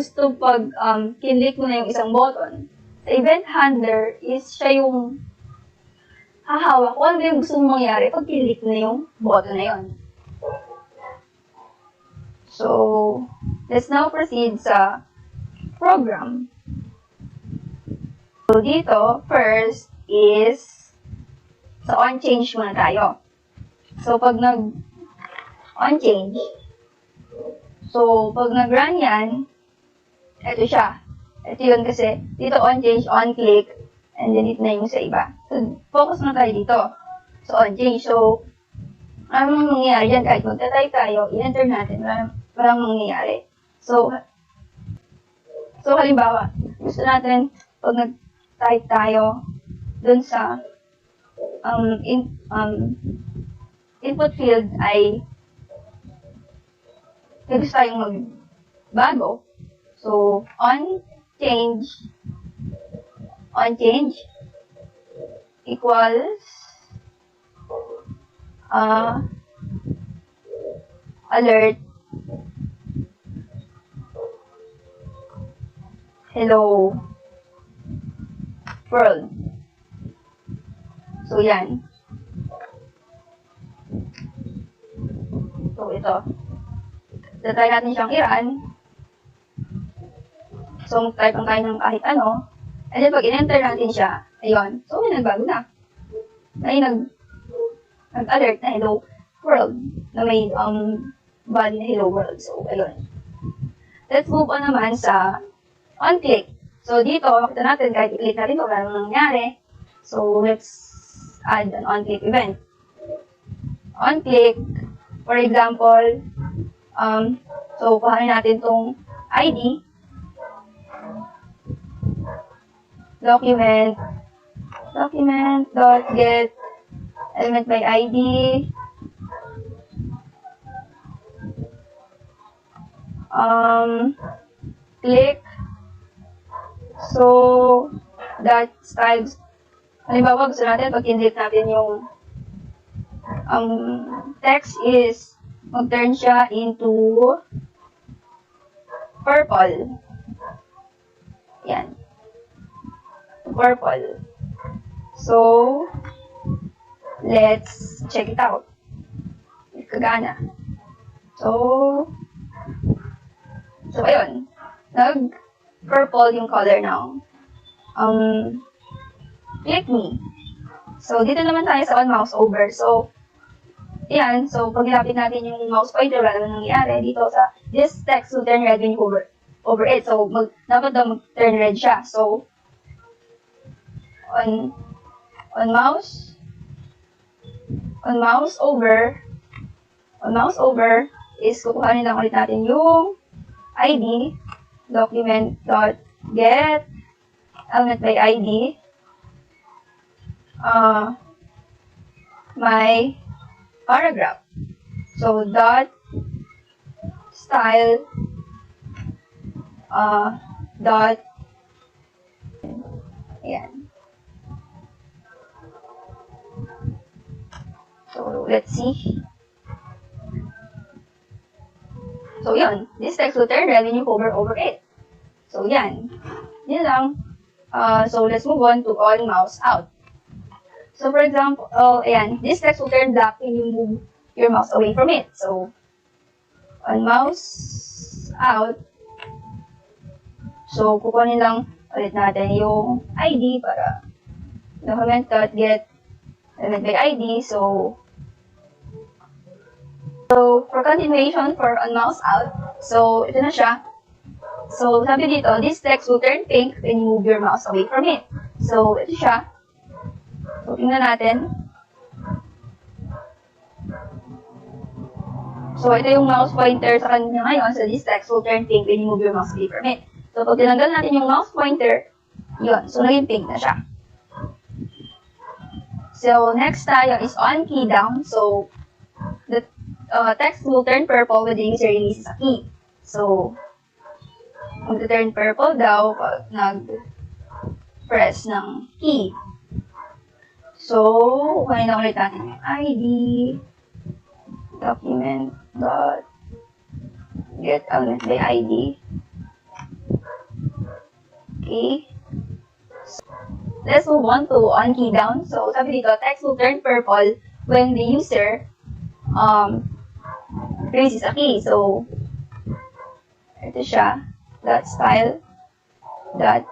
kinlik mo na yung isang button, sa event handler is siya yung hahawak kung ano yung gusto mong mangyari pag kinlik mo na yung button na yun. So, let's now proceed sa program. So, dito, first is sa on change muna tayo. So, pag on change, so, pag nag-run yan, ito siya. Ito yun kasi, dito on change, on click, and then dito na yung sa iba. So, focus na tayo dito. So, on change. So, maraming mangyayari dyan. Kahit magta-type tayo, i-enter natin, maraming mangyayari. So, halimbawa, gusto natin, pag nag-type tayo, dun sa input field ay gusto tayong magbago. So, on change equals alert hello world. So, yan. So, ito. Try natin siyang i-run. So, mag-type lang tayo ng kahit ano. And then, pag in-enter natin siya, ayun. So, may nagbago na. May nag-alert na hello world. Na may body na hello world. So, ayun. Let's move on naman sa on-click. So, dito, makita natin, kahit i-click natin ito, wala namang nangyari. So, let's add an on-click event. On-click, for example, so, kuhanin natin itong ID, document.get element by ID, click, so, that styles, halimbawa gusto natin, pag kinlik natin yung text is mag-turn siya into purple. Yan. Purple. So, let's check it out. Kagana. So, ayun. Nag-purple yung color now. Click me. So, dito naman tayo sa on mouse over. So, yan. So, pag nilapit natin yung mouse pointer, wala naman nangyayari. Dito sa this text will turn red when you hover it. So, dapat daw mag-turn red siya. So, on mouse over is kukuhanin lang ulit natin yung ID, document.get element by ID, my paragraph. So, dot style dot ayan. So, let's see. So, yun. This text will turn red when you hover over it. So, yan. Yan lang. So, let's move on to on mouse out. So, for example, ayan. This text will turn black when you move your mouse away from it. So, on mouse out. So, kukunin lang ulit natin yung ID para document.get element by ID. So, for continuation, for on mouse out, so, ito na siya. So, sabi dito, this text will turn pink when you move your mouse away from it. So, ito siya. So, tingnan natin. So, ito yung mouse pointer sa kanya ngayon. So, this text will turn pink when you move your mouse away from it. So, pag tinanggal natin yung mouse pointer, yun. So, naging pink na siya. So, next tayo is on key down. So, the text will turn purple when the user releases a key. So, mag-turn purple daw pag nag-press ng key. So, kunin na ulit natin yung ID, document.get element by ID. Okay. So, let's move on to on key down. So, sabi dito, text will turn purple when the user releases a key. So, ito siya. Dot style dot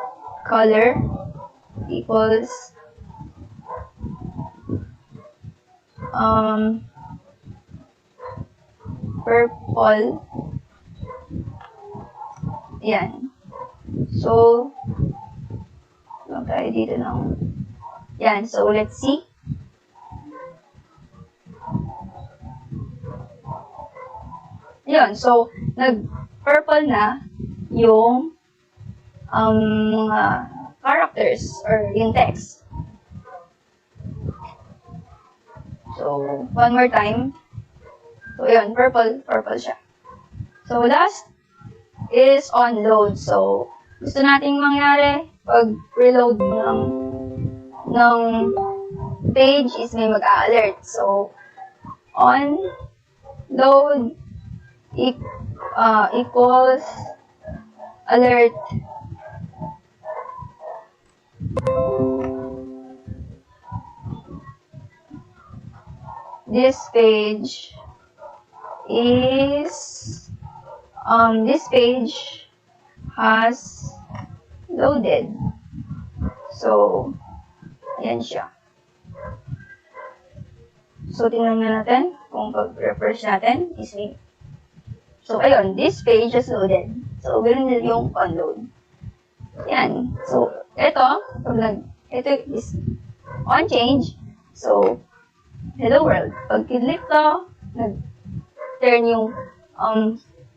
color equals purple. Yan. So, lang tayo dito lang. Yan. So, let's see. Yan. So, nag-purple na yung mga characters or yung text. So, one more time. So, yun, purple siya. So, last is on load. So, gusto nating mangyari pag reload ng page is may mag-alert. So, on load equals alert this page has loaded. So, ayan siya. So, tingnan nga natin kung pag-refresh natin is may. So, ayun, this page has loaded. So, ganoon din yung unload. Yan. So, ito is on change. So, hello world. Pag click to, nag-turn yung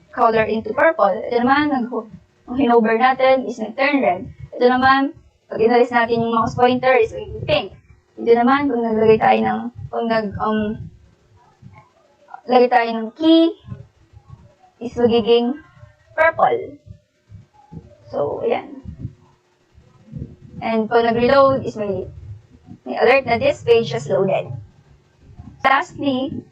color into purple. Ito naman, ang hinover natin is nag-turn red. Ito naman, pag inalis natin yung mouse pointer is magiging pink. Ito naman, kung naglagay tayo ng, lagay tayo ng key, is magiging purple. So, ayan. And pag nag-reload is may alert na this page has loaded. Lastly,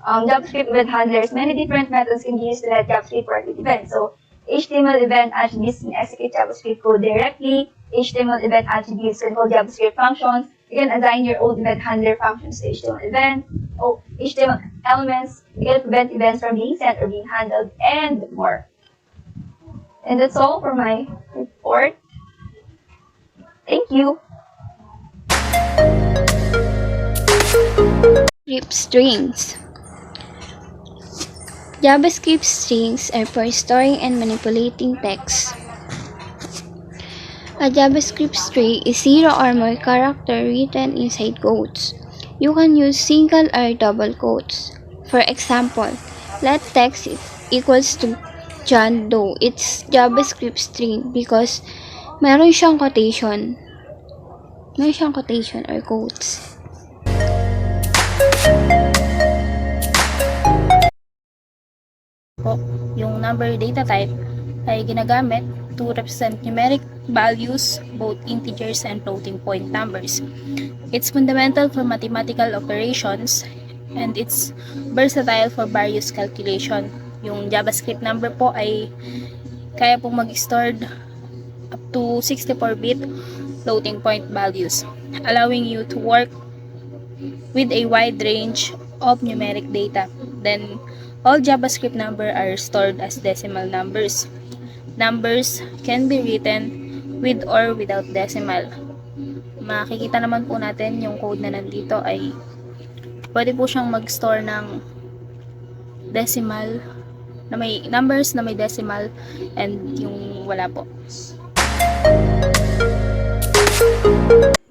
JavaScript event handlers, many different methods can be used to let JavaScript work with events. So, HTML event attributes can execute JavaScript code directly. HTML event attributes can call JavaScript functions. You can assign your own event handler functions to HTML event. HTML elements. You can prevent events from being sent or being handled, and more. And that's all for my report. Thank you. JavaScript strings. JavaScript strings are for storing and manipulating text. A JavaScript string is 0 or more character written inside quotes. You can use single or double quotes. For example, let text equals to John Doe. It's JavaScript string because meron siyang quotation. Meron siyang quotation or quotes. Yung number data type ay ginagamit to represent numeric values, both integers and floating point numbers. It's fundamental for mathematical operations and it's versatile for various calculation. Yung JavaScript number po ay kaya pong mag-stored up to 64-bit floating point values, allowing you to work with a wide range of numeric data. Then, all JavaScript numbers are stored as decimal numbers. Numbers can be written with or without decimal. Makikita naman po natin yung code na nandito ay pwede po siyang mag-store ng decimal na may numbers na may decimal and yung wala po.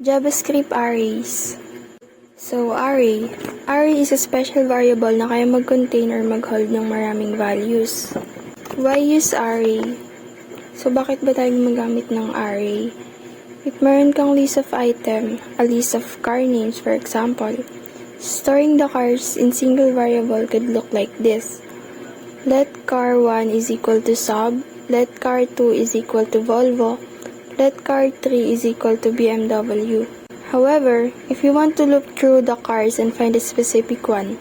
JavaScript arrays. So, array is a special variable na kaya mag-contain or mag-hold ng maraming values. Why use array? So, bakit ba tayo magamit ng array? If meron kang list of item, a list of car names for example, storing the cars in single variable could look like this. Let car 1 is equal to sub, let car 2 is equal to Volvo, let car 3 is equal to BMW. However, if you want to look through the cars and find a specific one,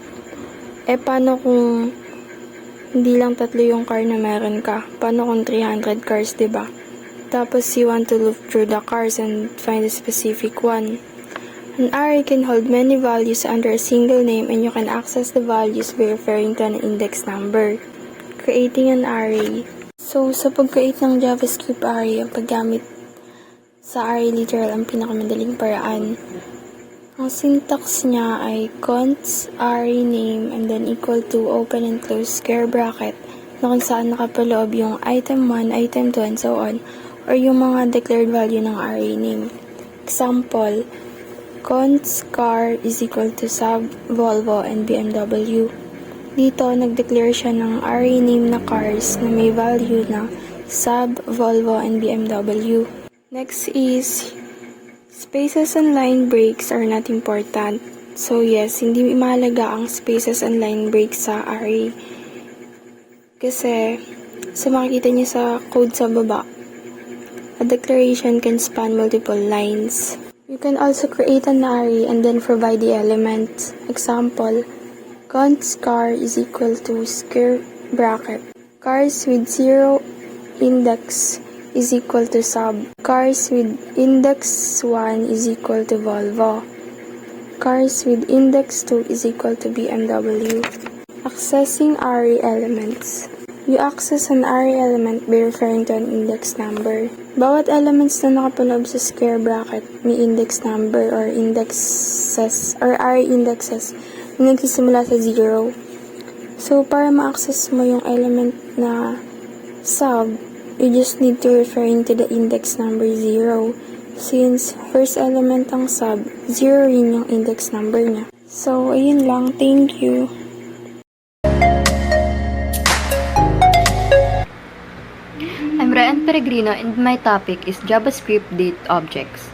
paano kung hindi lang 3 yung car na meron ka? Paano kung 300 cars, diba? Tapos you want to look through the cars and find a specific one. An array can hold many values under a single name and you can access the values by referring to an index number. Creating an array. So, sa pag-create ng JavaScript array, ang paggamit sa array literal ang pinakamadaling paraan. Ang syntax niya ay const array name and then equal to open and close square bracket na kung saan nakapaloob yung item 1, item 2, and so on, or yung mga declared value ng array name. Example, const car is equal to sub Volvo and BMW. Dito, nag-declare siya ng array name na cars na may value na sub Volvo and BMW. Next is spaces and line breaks are not important. So yes, hindi mahalaga ang spaces and line breaks sa array. Kasi, sa makikita niyo sa code sa baba, a declaration can span multiple lines. You can also create an array and then provide the elements. Example, const car is equal to square bracket. Cars with 0 index is equal to sub. Cars with index 1 is equal to Volvo. Cars with index 2 is equal to BMW. Accessing array elements. You access an array element by referring to an index number. Bawat elements na nakapaloob sa square bracket may index number or indexes or array indexes na nagsisimula sa 0. So, para ma-access mo yung element na sub, you just need to referring to the index number 0. Since first element ang sub, 0 rin yung index number niya. So, ayun lang. Thank you. I'm Ryan Peregrino and my topic is JavaScript date objects.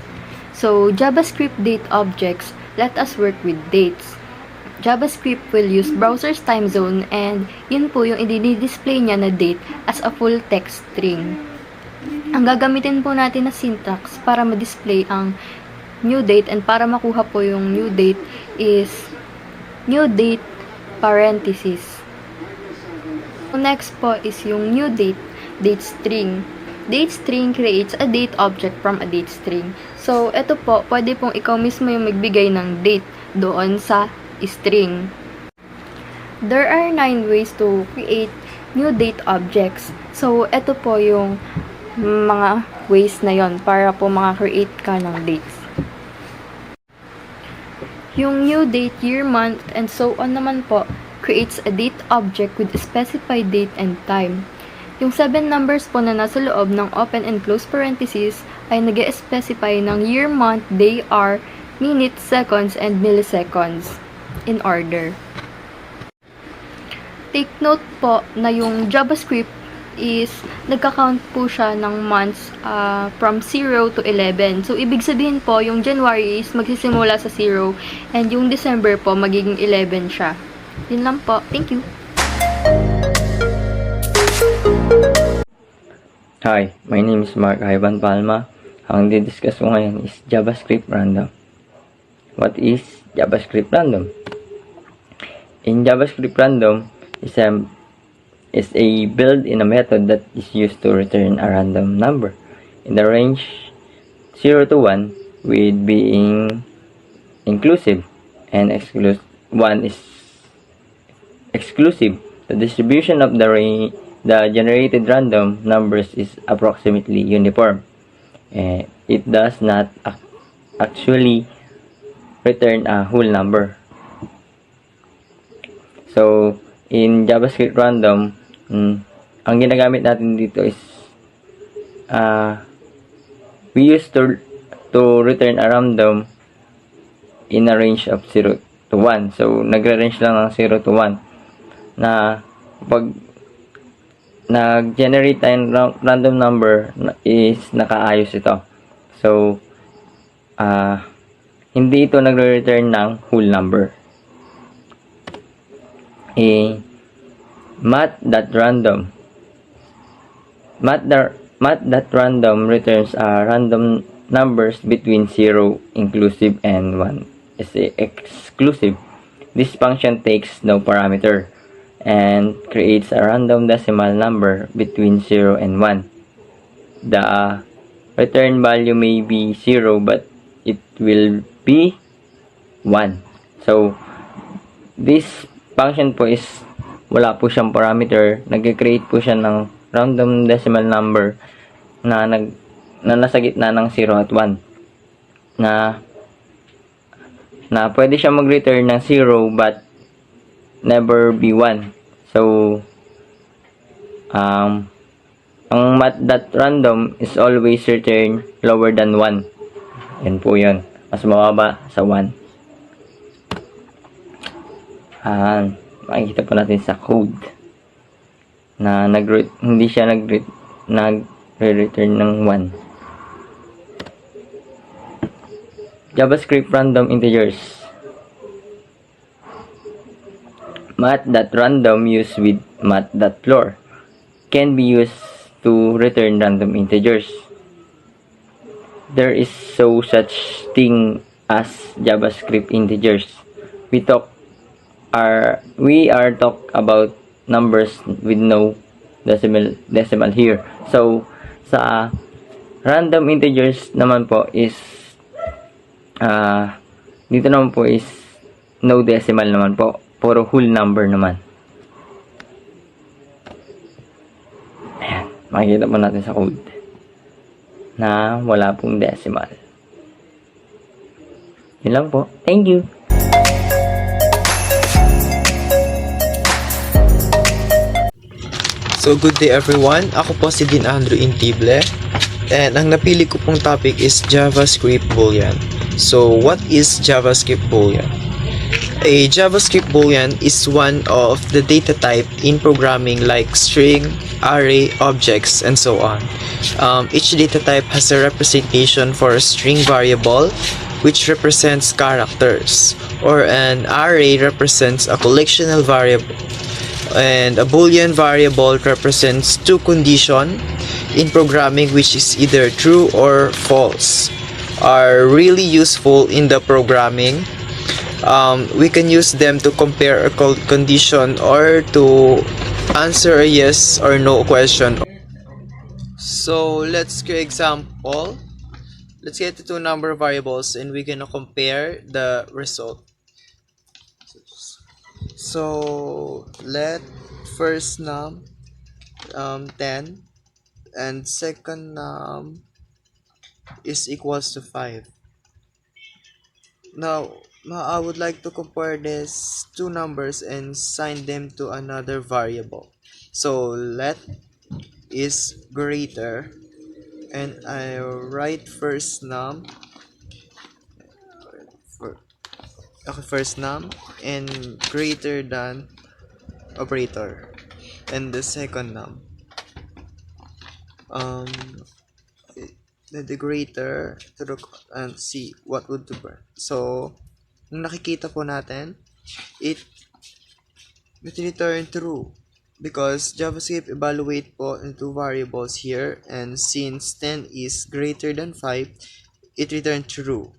So, JavaScript date objects let us work with dates. JavaScript will use browser's time zone and yun po yung i-display niya na date as a full text string. Ang gagamitin po natin na syntax para ma-display ang new date and para makuha po yung new date is new date parenthesis. Next po is yung new date string. Date string creates a date object from a date string. So, ito po, pwede pong ikaw mismo yung magbigay ng date doon sa string. There are 9 ways to create new date objects. So, ito po yung mga ways na yon para po maka-create ka ng dates. Yung new date, year, month, and so on naman po, creates a date object with a specified date and time. Yung 7 numbers po na nasa loob ng open and close parentheses ay nag-specify ng year, month, day, hour, minutes, seconds, and milliseconds in order. Take note po na yung JavaScript is nagka-count po siya ng months from 0 to 11. So, ibig sabihin po, yung January is magsisimula sa 0 and yung December po magiging 11 siya. Yun lang po. Thank you. Hi, my name is Mark Ivan Palma. Ang didiscuss ko ngayon is JavaScript Random. What is JavaScript Random? In JavaScript Random is a built-in a method that is used to return a random number in the range 0 to 1, with being inclusive and 1 is exclusive. The distribution of the generated random numbers is approximately uniform. It does not actually return a whole number. So, in JavaScript Random, ang ginagamit natin dito is we used to return a random in a range of 0 to 1. So, nagre-range lang ng 0 to 1 na pag nag-generate tayo ng random number is nakaayos ito. So, hindi ito nagre-return ng whole number. Math.random returns random numbers between 0 inclusive and 1 is exclusive. This function takes no parameter and creates a random decimal number between 0 and 1. The return value may be 0 but it will be 1. So, this function po is wala po siyang parameter. Nag-create po siya ng random decimal number na nasa gitna ng 0 at 1. Na pwede siya mag-return ng 0 but never be 1. So, ang math.random is always return lower than 1. Yan po yun. Mas mababa sa 1. Makikita po natin sa code na hindi siya nagre-return ng 1. JavaScript Random Integers. Math.random used with math.floor can be used to return random integers. There is such thing as JavaScript integers. We are talk about numbers with no decimal here. So sa random integers naman po is dito naman po is no decimal naman po. Puro whole number naman. Ayan. Makikita po natin sa code na wala pong decimal. Yun lang po. Thank you. So, good day everyone. Ako po si Dean Andrew Intible. And ang napili ko pong topic is JavaScript Boolean. So, what is JavaScript Boolean? A JavaScript Boolean is one of the data type in programming like string, array, objects, and so on. Each data type has a representation for a string variable, which represents characters, or an array represents a collection of variables, and a Boolean variable represents two conditions in programming, which is either true or false, are really useful in the programming. We can use them to compare a condition or to answer a yes or no question. So let's create example. Let's get the two number variables and we're gonna compare the result. So let first num 10 and second num is equals to 5. Now I would like to compare these two numbers and assign them to another variable. So let is greater and I write first num for first num and greater than operator and the second num. Um, the greater to the and see what would do. So, nung nakikita po natin, it return true because JavaScript evaluate po into variables here, and since 10 is greater than 5, it return true.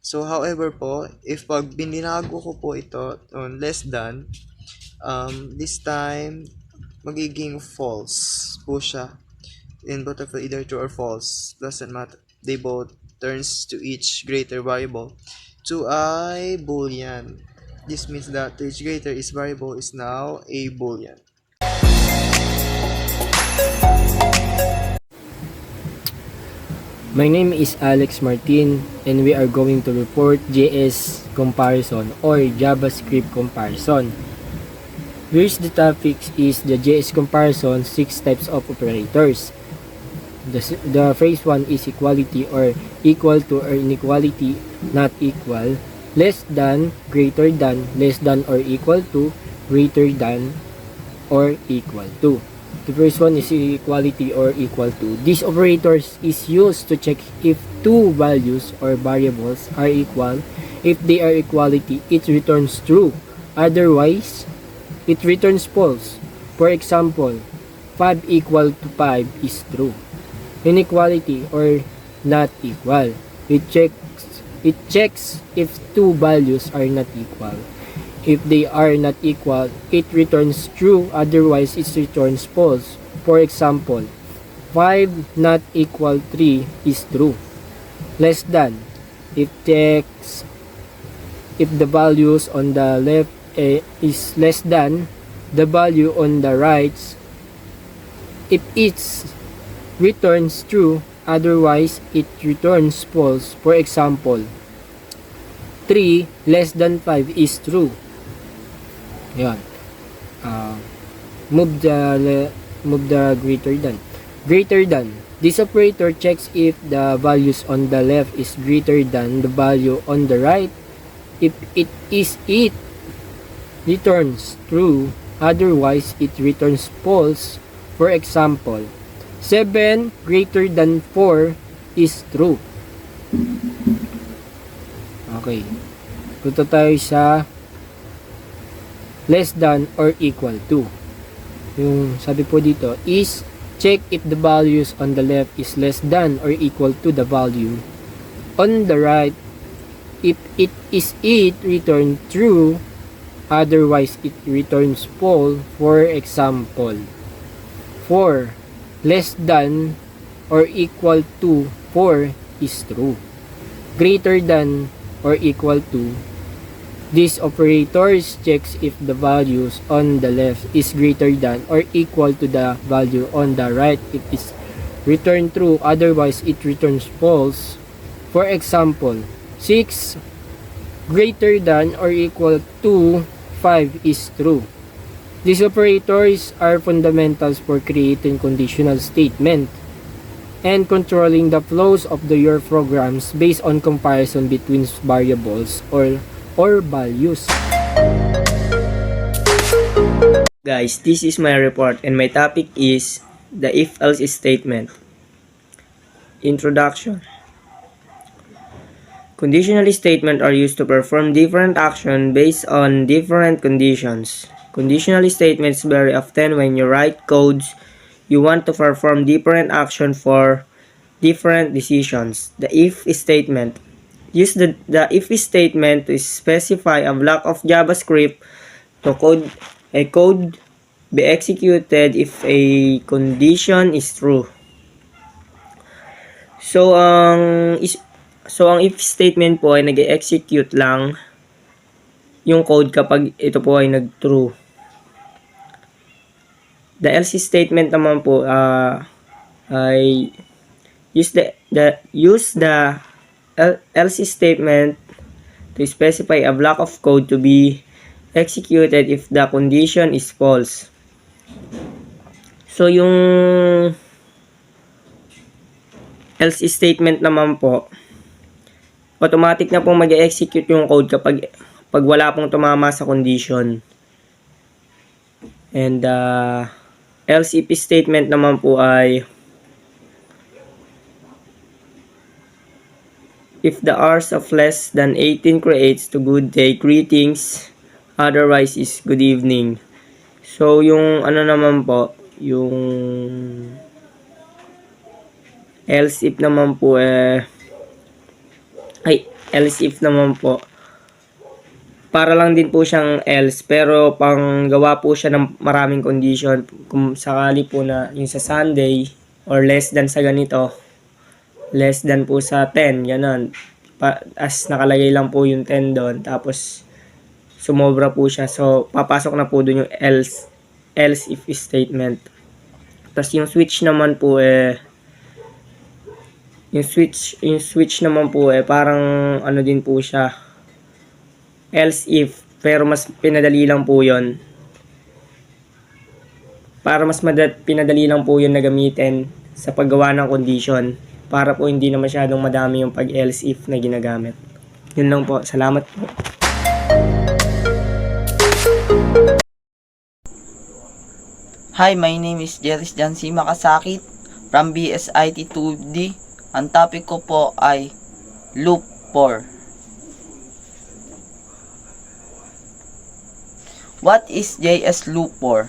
So, however po, if pag bininago ko po ito on less than, this time, magiging false po siya. In both of either true or false, doesn't matter. They both turns to each greater variable to a boolean. This means that each greater is variable is now a boolean. My name is Alex Martin and we are going to report JS comparison or JavaScript comparison. Here's the topic is the JS comparison, 6 types of operators. The first one is equality or equal to or inequality, not equal, less than, greater than, less than or equal to, greater than or equal to. The first one is equality or equal to. This operator is used to check if two values or variables are equal. If they are equality, it returns true. Otherwise, it returns false. For example, 5 equal to 5 is true. Inequality or not equal. It checks if two values are not equal. If they are not equal, it returns true, otherwise it returns false. For example, 5 not equal 3 is true. Less than, it checks if the values on the left is less than the value on the right. If it returns true, otherwise it returns false. For example, 3 less than 5 is true. Yan. Move the greater than. Greater than. This operator checks if the values on the left is greater than the value on the right. If it is, it returns true. Otherwise, it returns false. For example, 7 greater than 4 is true. Okay. Punta tayo sa less than or equal to. Yung sabi po dito is check if the values on the left is less than or equal to the value on the right. If it is, it return true, otherwise it returns false. For example, 4 less than or equal to 4 is true. Greater than or equal to. This operator checks if the values on the left is greater than or equal to the value on the right. It is return true, otherwise it returns false. For example, 6 greater than or equal to 5 is true. These operators are fundamentals for creating conditional statement and controlling the flows of your programs based on comparison between variables or values. Guys, this is my report and my topic is the if-else statement. Introduction. Conditional statements are used to perform different actions based on different conditions. Conditional statements very often when you write codes, you want to perform different actions for different decisions. The if statement. Use the if statement to specify a block of JavaScript to code be executed if a condition is true. So ang if statement po ay nag-execute lang yung code kapag ito po ay nag-true. The else statement naman po ay use the else statement to specify a block of code to be executed if the condition is false. So yung else statement naman po, automatic na pong mag-execute yung code kapag wala pong tumama sa condition. And else if statement naman po ay if the hours of less than 18 creates to good day, greetings, otherwise is good evening. So yung ano naman po, yung else if naman po else if naman po, para lang din po siyang else, pero pang gawa po siya ng maraming condition. Kung sakali po na yung sa Sunday or less than sa ganito, less than po sa 10, ganun. As nakalagay lang po yung 10 doon, tapos sumobra po siya. So papasok na po doon yung else if statement. Tapos yung switch naman po yung switch naman po parang ano din po siya, else if, pero mas pinadali lang po yon. Para mas pinadali lang po yun na gamitin sa paggawa ng condition, para po hindi na masyadong madami yung pag else if na ginagamit. Yun lang po. Salamat po. Hi, my name is Jeris Jansi Makasakit from BSIT 2D. Ang topic ko po ay loop 4. What is JS loop 4?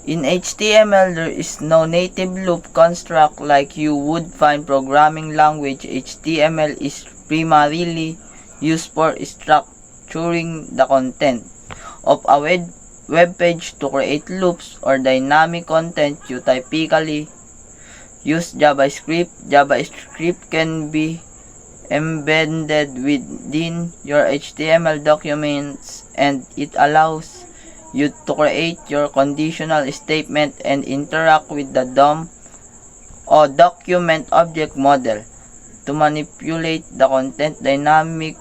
In HTML, there is no native loop construct like you would find programming language. HTML is primarily used for structuring the content of a web page. To create loops or dynamic content, you typically use JavaScript. JavaScript can be embedded within your HTML documents, and it allows you to create your conditional statement and interact with the DOM or document object model to manipulate the content dynamic.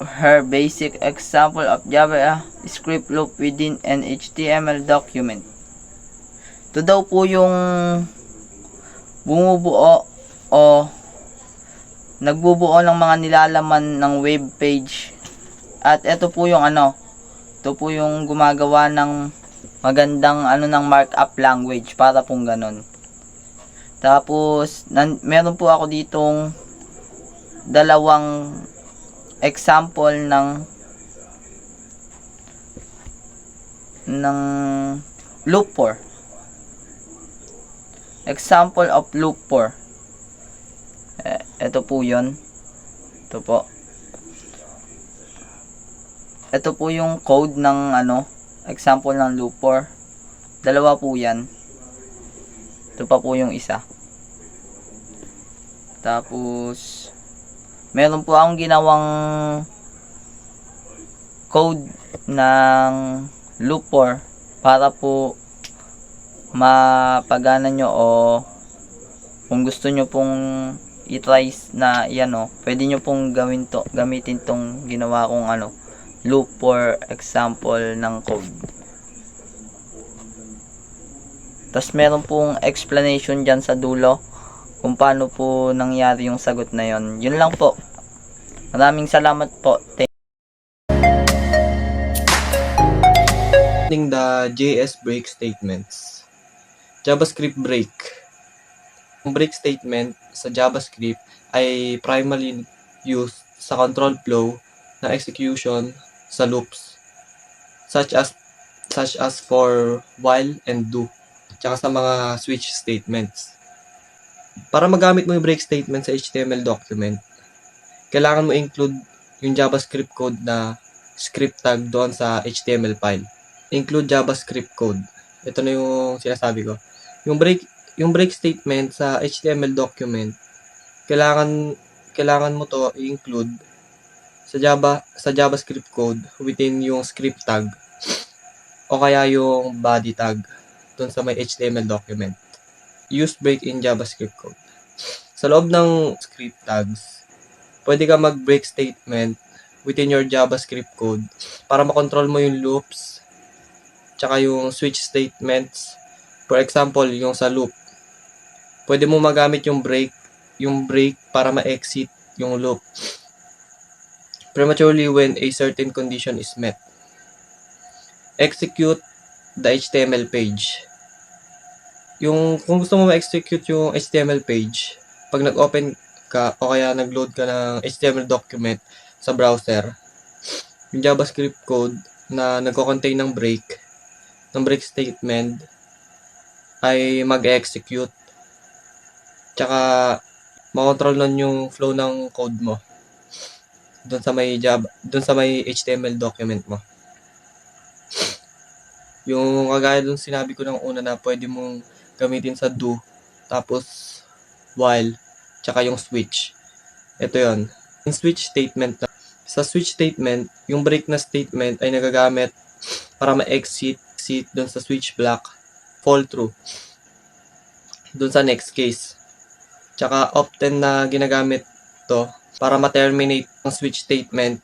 Her basic example of JavaScript loop within an HTML document. Ito daw po yung bumubuo o nagbubuo ng mga nilalaman ng web page. At ito po yung ito po yung gumagawa ng magandang ng markup language para pong ganun. Tapos meron po ako ditong dalawang example ng loop 4. Example of loop 4. Ito po yun. Ito po. Ito po yung code ng example ng loop 4. Dalawa po yan. Ito pa po yung isa. Tapos meron po akong ginawang code ng loop 4 para po mapagana nyo, o kung gusto nyo pong i-try na pwede nyo pong gamitin tong ginawa kong loop 4 example ng code. Tapos meron pong explanation dyan sa dulo kung paano po nangyari yung sagot na yon. Yun lang po. Maraming salamat po. The JS break statements. JavaScript break. Ang break statement sa JavaScript ay primarily used sa control flow na execution sa loops, such as for while and do, tsaka sa mga switch statements. Para magamit mo yung break statement sa HTML document, kailangan mo include yung JavaScript code na script tag doon sa HTML file. Include JavaScript code. Ito na yung sinasabi ko. Yung break statement sa HTML document, kailangan mo to i-include sa JavaScript code within yung script tag o kaya yung body tag doon sa may HTML document. Use break in JavaScript code. Sa loob ng script tags, pwede ka mag-break statement within your JavaScript code para makontrol mo yung loops tsaka yung switch statements. For example, yung sa loop, pwede mo magamit yung break yung break para ma-exit yung loop prematurely when a certain condition is met. Execute the HTML page. Kung gusto mo ma-execute yung HTML page, pag nag-open ka o kaya nag-load ka ng HTML document sa browser, yung JavaScript code na nagko-contain ng break statement ay mag-execute. Tsaka makontrol nun yung flow ng code mo doon sa may HTML document mo. Yung kagaya doon sinabi ko ng una na pwede mong gamitin sa do, tapos while, tsaka yung switch. Ito yon. Yung switch statement na. Sa switch statement, yung break na statement ay nagagamit para ma-exit doon sa switch block, fall through doon sa next case. Tsaka often na ginagamit to para ma-terminate ang switch statement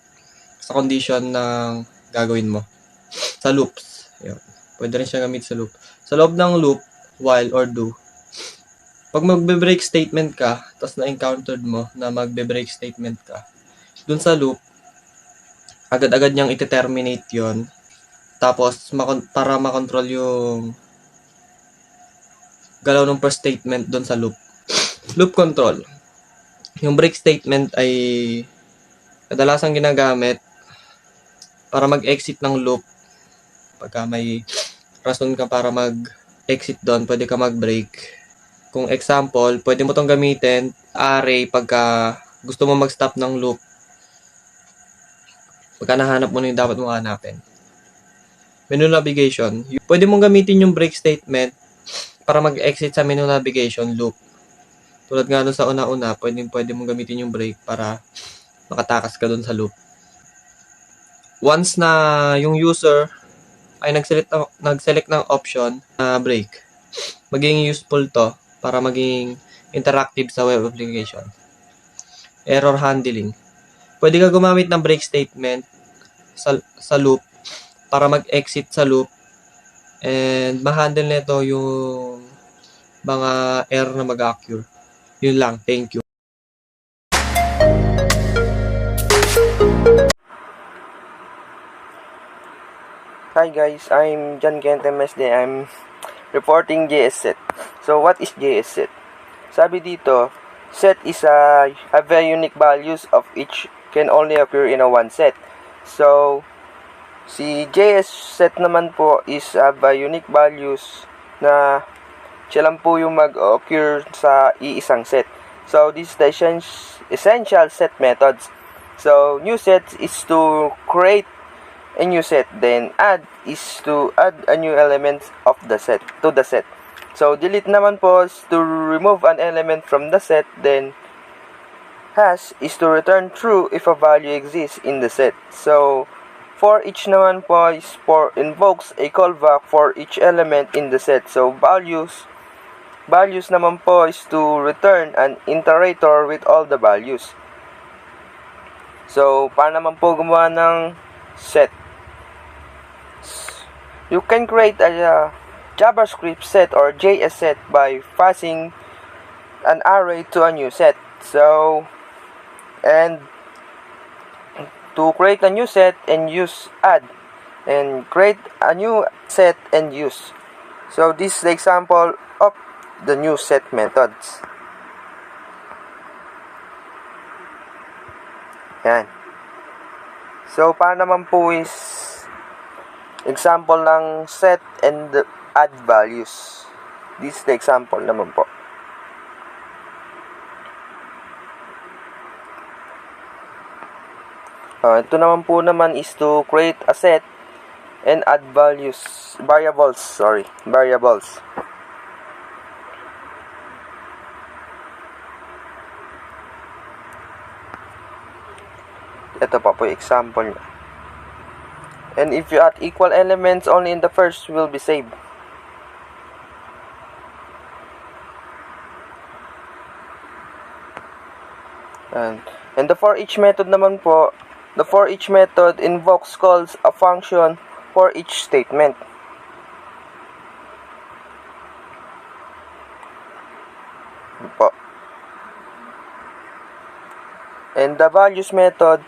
sa condition ng gagawin mo. Sa loops. Yun. Pwede rin siya gamit sa loop. Sa loob ng loop, while or do, pag magbe-break statement ka, tapos na-encountered mo na magbe-break statement ka, dun sa loop, agad-agad niyang ite-terminate yon. Tapos, para makontrol yung galaw ng first statement dun sa loop. Loop control. Yung break statement ay kadalasang ginagamit para mag-exit ng loop. Pagka may rason ka para mag-exit doon, pwede ka mag-break. Kung example, pwede mo tong gamitin array pagka gusto mo mag-stop ng loop. Pagka nahanap mo na yung dapat mo hanapin. Menu navigation. Pwede mong gamitin yung break statement para mag-exit sa menu navigation loop. Tulad nga nun sa una-una, pwede mong gamitin yung break para makatakas ka dun sa loop. Once na yung user ay nag-select ng option na break, magiging useful to para maging interactive sa web application. Error handling. Pwede ka gumamit ng break statement sa loop para mag-exit sa loop and ma-handle nito yung mga error na mag-occur. Yun lang. Thank you. Hi guys, I'm John Kent MSD. I'm reporting JS set. So what is JS set? Sabi dito, set is have a unique values of each can only appear in a one set. So si JS set naman po is have a unique values na siya lang po yung mag-occur sa iisang set. So this is the essential set methods. So new set is to create a new set, then add is to add a new element of the set to the set. So delete naman po is to remove an element from the set, then hash is to return true if a value exists in the set. So for each naman po is invokes a callback for each element in the set. So values naman po is to return an iterator with all the values. So paano naman po gumawa ng set? You can create a JavaScript set or JS set by passing an array to a new set. So, and to create a new set and use add, and create a new set and use. So this is the example of the new set methods. Yan. So paano naman po is example ng set and add values. This is the example naman po. Ito naman po is to create a set and add variables. Ito pa po yung example niya. And if you add equal elements, only in the first will be saved. And the for each method naman po, the for each method invokes calls a function for each statement. Po. And the values method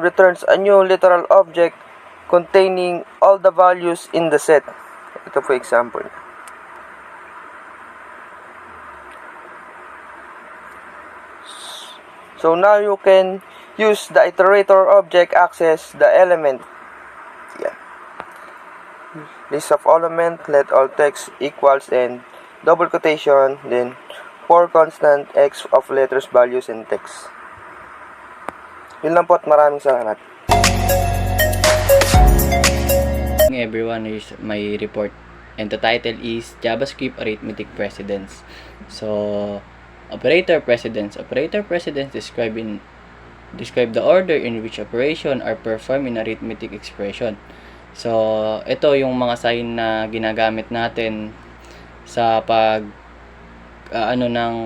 returns a new literal object containing all the values in the set. Ito for example. So now you can use the iterator object access the element. Yeah. List of element, let all text equals and double quotation, then for constant x of letters, values, and text. Yun lang po at maraming salamat. Everyone, is my report and the title is JavaScript Arithmetic Precedence. So operator precedence describe the order in which operation are performed in arithmetic expression. So ito yung mga sign na ginagamit natin sa pag ng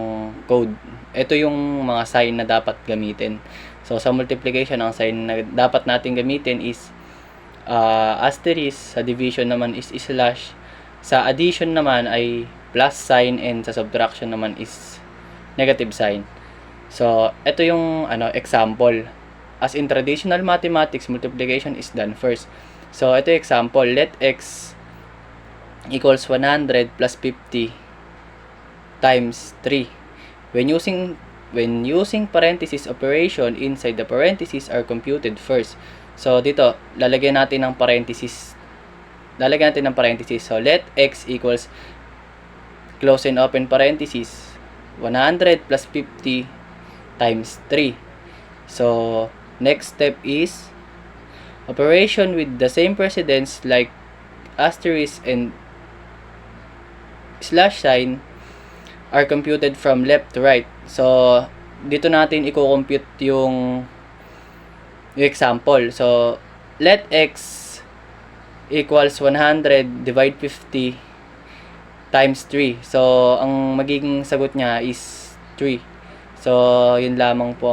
code. Ito yung mga sign na dapat gamitin. So sa multiplication, ang sign na dapat natin gamitin is asterisk, sa division naman is slash, sa addition naman ay plus sign, and sa subtraction naman is negative sign. So ito yung example. As in traditional mathematics, multiplication is done first. So ito yung example, let x equals 100 plus 50 times 3. When using parenthesis operation, inside the parentheses are computed first. So dito lalagyan natin ng parenthesis. So let x equals, close and open parenthesis, 100 plus 50 times 3. So next step is operation with the same precedence like asterisk and slash sign are computed from left to right. So dito natin i-compute yung example. So let x equals 100 divide 50 times 3. So ang magiging sagot niya is 3. So yun lamang po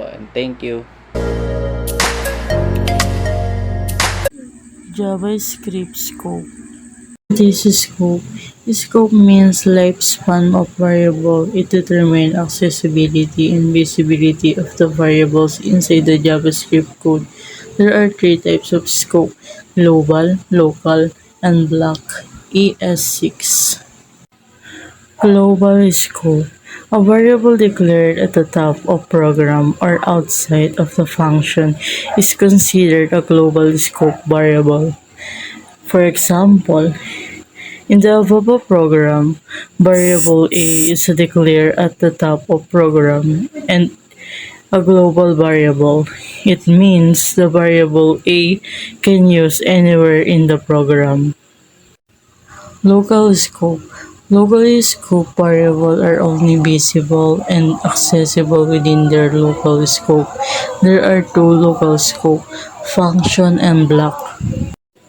and thank you. JavaScript scope. This is scope. Scope means lifespan of variable. It determines accessibility and visibility of the variables inside the JavaScript code. There are three types of scope: global, local, and block. ES6. Global scope. A variable declared at the top of program or outside of the function is considered a global scope variable. For example, in the above program, variable A is declared at the top of program and a global variable. It means the variable A can use anywhere in the program. Local scope. Locally scoped variables are only visible and accessible within their local scope. There are two local scope, function and block.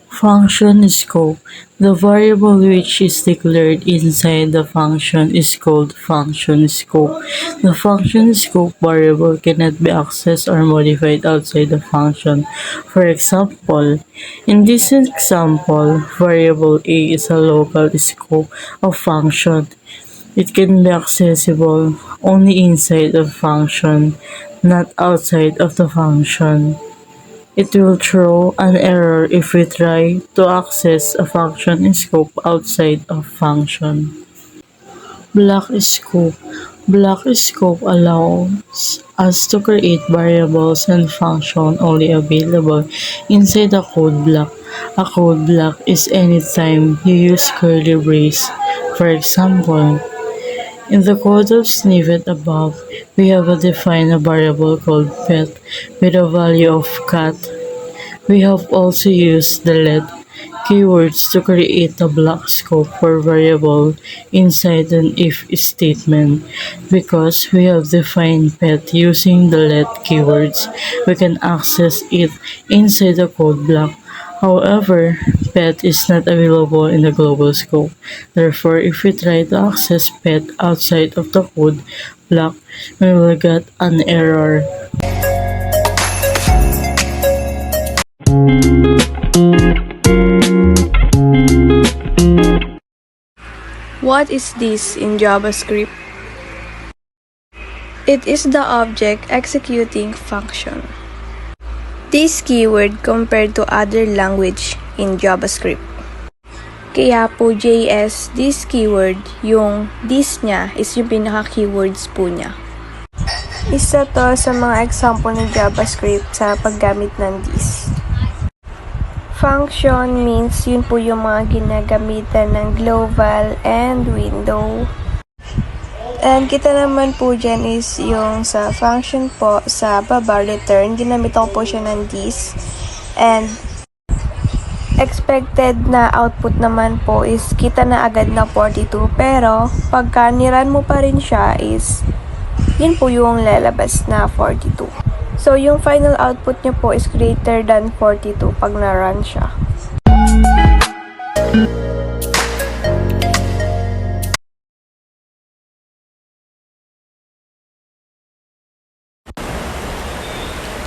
Function scope. The variable which is declared inside the function is called function scope. The function scope variable cannot be accessed or modified outside the function. For example, in this example, variable A is a local scope of function. It can be accessible only inside the function, not outside of the function. It will throw an error if we try to access a function scope outside of function. Block scope. Block scope allows us to create variables and functions only available inside a code block. A code block is any time you use curly brace. For example, in the code of snippet above, we have defined a variable called pet with a value of cat. We have also used the let keywords to create a block scope for variable inside an if statement. Because we have defined pet using the let keywords, we can access it inside the code block. However, pet is not available in the global scope. Therefore, if we try to access pet outside of the code block, we will get an error. What is this in JavaScript? It is the object executing function. This keyword compared to other language in JavaScript. Kaya po JS, this keyword, yung this niya is yung pinaka-keywords po niya. Isa to sa mga example ng JavaScript sa paggamit ng this. Function means yun po yung mga ginagamitan ng global and window. And kita naman po dyan is yung sa function po sa baba return, ginamit ko po siya ng this. And expected na output naman po is kita na agad na 42, pero pagka niran mo pa rin siya is yun po yung lalabas na 42. So yung final output niya po is greater than 42 pag na-run siya.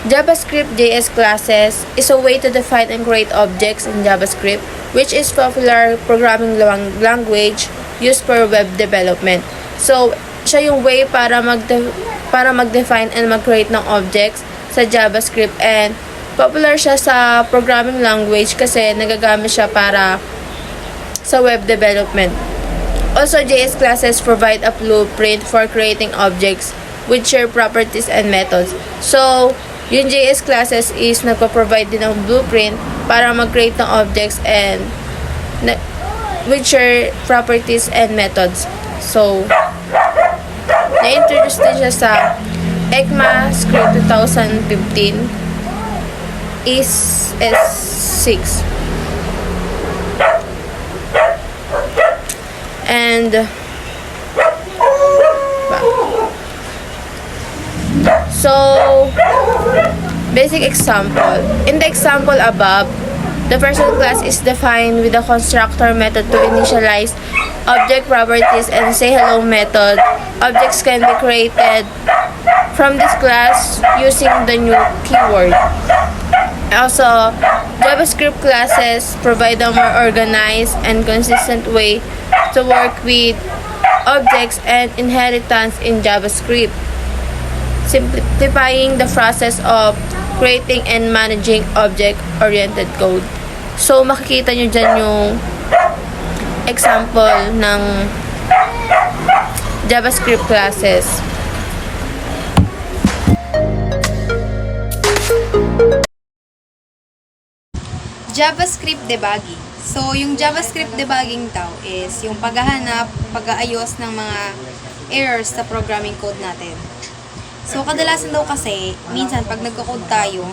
JavaScript JS classes is a way to define and create objects in JavaScript, which is popular programming language used for web development. So, siya yung way para mag-define and mag-create ng objects sa JavaScript, and popular siya sa programming language kasi nagagamit siya para sa web development. Also, JS classes provide a blueprint for creating objects with shared properties and methods. So, yung JS classes is nagpo-provide din ng blueprint para mag-create ng objects and with shared properties and methods. So, na-introduce din siya sa ECMAScript 2015 is S6. And so, basic example. In the example above, the person class is defined with the constructor method to initialize object properties and say hello method. Objects can be created from this class using the new keyword. Also, JavaScript classes provide a more organized and consistent way to work with objects and inheritance in JavaScript, simplifying the process of creating and managing object-oriented code. So, makikita nyo dyan yung example ng JavaScript classes. JavaScript debugging. So, yung JavaScript debugging daw is yung paghahanap, pag-aayos ng mga errors sa programming code natin. So, kadalasan daw kasi, minsan pag nagko-code tayo,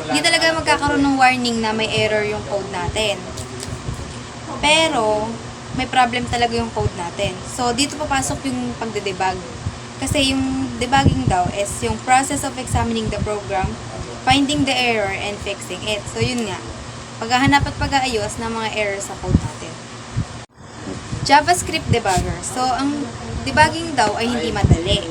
hindi talaga magkakaroon ng warning na may error yung code natin. Pero, may problem talaga yung code natin. So, dito papasok yung pagde-debug. Kasi yung debugging daw is yung process of examining the program, finding the error, and fixing it. So, yun nga. Paghahanap at pag-aayos ng mga errors sa code natin. JavaScript debugger. So, ang debugging daw ay hindi madali.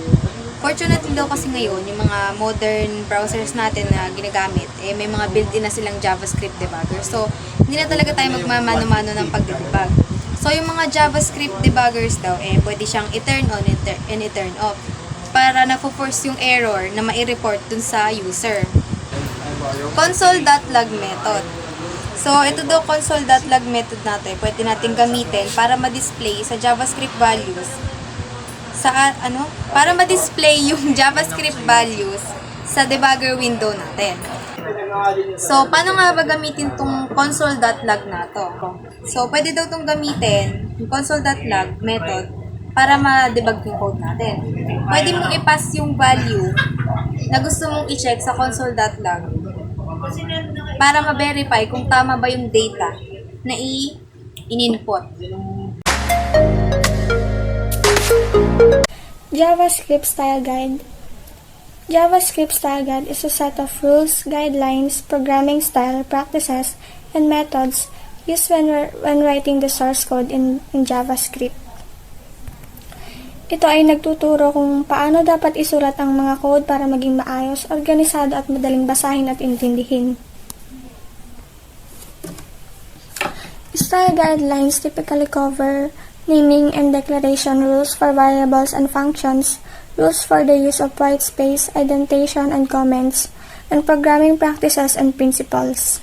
Fortunately daw kasi ngayon, yung mga modern browsers natin na ginagamit, may mga built-in na silang JavaScript debugger. So, hindi na talaga tayo magmamano-mano ng pag-debug. So, yung mga JavaScript debuggers daw, pwede siyang i-turn on and i-turn off para na-force yung error na mai-report dun sa user. Console.log method. So, ito daw console.log method natin, pwede natin gamitin para ma-display sa JavaScript values para ma-display yung JavaScript values sa debugger window natin. So, paano nga ba gamitin tong console.log na to? So, pwede daw tong gamitin, yung console.log method, para ma-debug yung code natin. Pwede mong i-pass yung value na gusto mong i-check sa console.log para ma-verify kung tama ba yung data na in-input. JavaScript Style Guide. JavaScript Style Guide is a set of rules, guidelines, programming style, practices, and methods used when writing the source code in JavaScript. Ito ay nagtuturo kung paano dapat isulat ang mga code para maging maayos, organisado at madaling basahin at intindihin. Style guidelines typically cover naming and declaration rules for variables and functions, rules for the use of white space, indentation and comments, and programming practices and principles.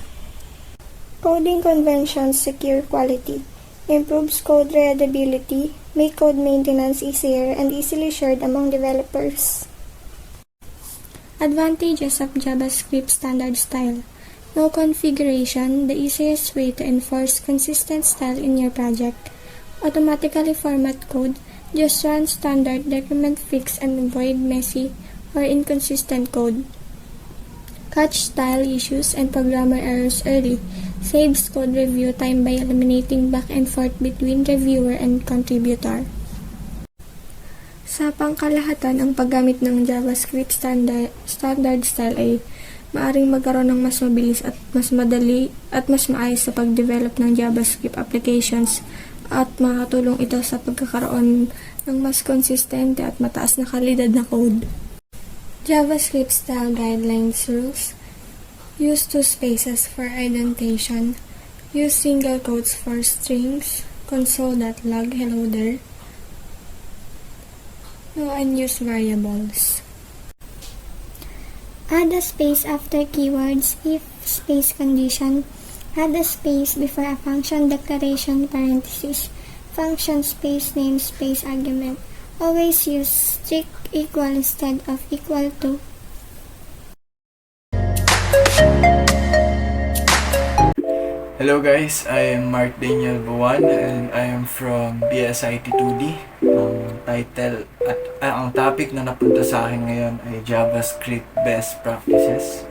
Coding conventions secure quality, improves code readability, make code maintenance easier and easily shared among developers. Advantages of JavaScript standard style. No configuration, the easiest way to enforce consistent style in your project. Automatically format code, just run standard, decrement fix and avoid messy or inconsistent code. Catch style issues and programmer errors early. Saves code review time by eliminating back and forth between reviewer and contributor. Sa pangkalahatan, ang paggamit ng JavaScript standard style ay maaring magkaroon ng mas mabilis at mas madali at mas maayos sa pag-develop ng JavaScript applications at makatulong ito sa pagkakaroon ng mas konsistente at mataas na kalidad na code. JavaScript style guidelines rules. Use two spaces for indentation. Use single quotes for strings. Console.log hello there. No unused variables. Add a space after keywords if space condition. Add a space before a function declaration parenthesis. Function space name space argument. Always use strict equal instead of equal to. Hello guys, I am Mark Daniel Buwan and I am from BSIT 2D. Ang topic na napunta sa akin ngayon ay JavaScript Best Practices.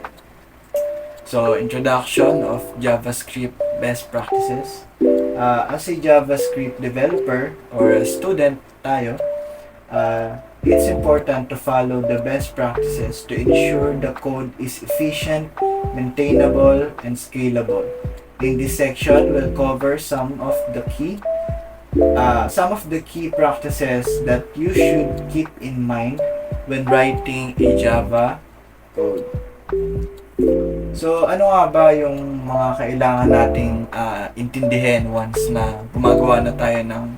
So, introduction of JavaScript Best Practices. As a JavaScript developer or a student tayo, it's important to follow the best practices to ensure the code is efficient, maintainable, and scalable. In this section, we'll cover some of the key practices that you should keep in mind when writing a Java code. So, ano nga ba yung mga kailangan nating intindihin once na gumagawa na tayo ng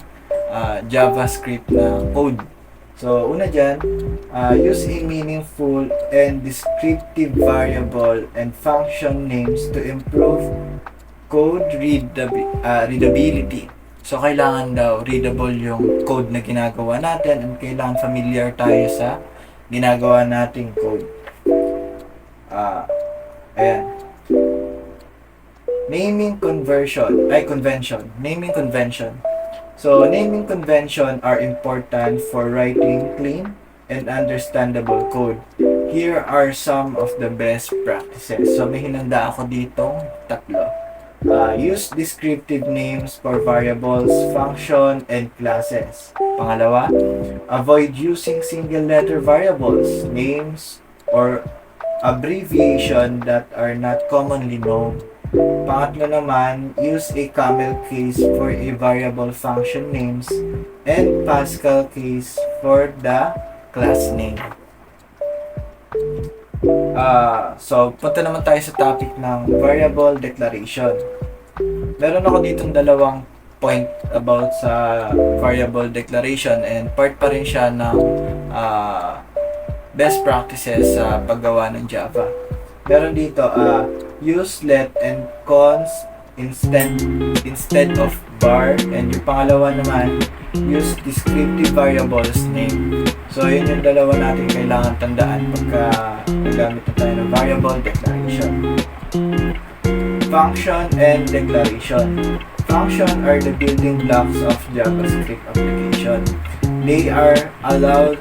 JavaScript na code? So, una dyan, use a meaningful and descriptive variable and function names to improve code readability. So, kailangan daw readable yung code na ginagawa natin and kailangan familiar tayo sa ginagawa nating code. Ayan. Naming convention. So, naming convention are important for writing clean and understandable code. Here are some of the best practices. So, may hinanda ako ditong tatlo. Use descriptive names for variables, function, and classes. Pangalawa, avoid using single letter variables, names, or abbreviation that are not commonly known. Pangatlo naman, use a camel case for a variable function names and Pascal case for the class name. So, punta naman tayo sa topic ng variable declaration. Meron ako ditong dalawang point about sa variable declaration and part pa rin siya ng best practices sa paggawa ng Java. Meron dito, use let and const instead of var, and yung pangalawa naman, use descriptive variables name. So, yun yung dalawa natin kailangan tandaan pagka nagamit na tayo ng variable declaration. Function and declaration. Function are the building blocks of JavaScript application. They allow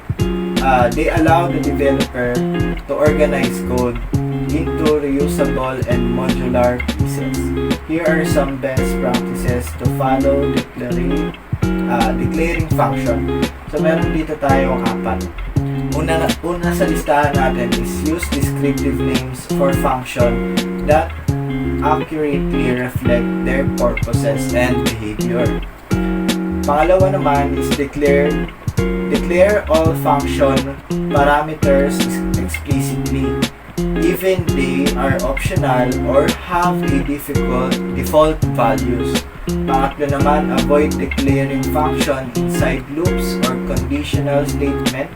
the developer to organize code into reusable and modular pieces. Here are some best practices to follow declaring function. So, meron dito tayong apat. Una sa listahan natin is use descriptive names for function that accurately reflect their purposes and behavior. Pangalawa naman is declare all function parameters explicitly, even they are optional or have a default values. Pangatlo naman, avoid declaring function inside loops or conditional statement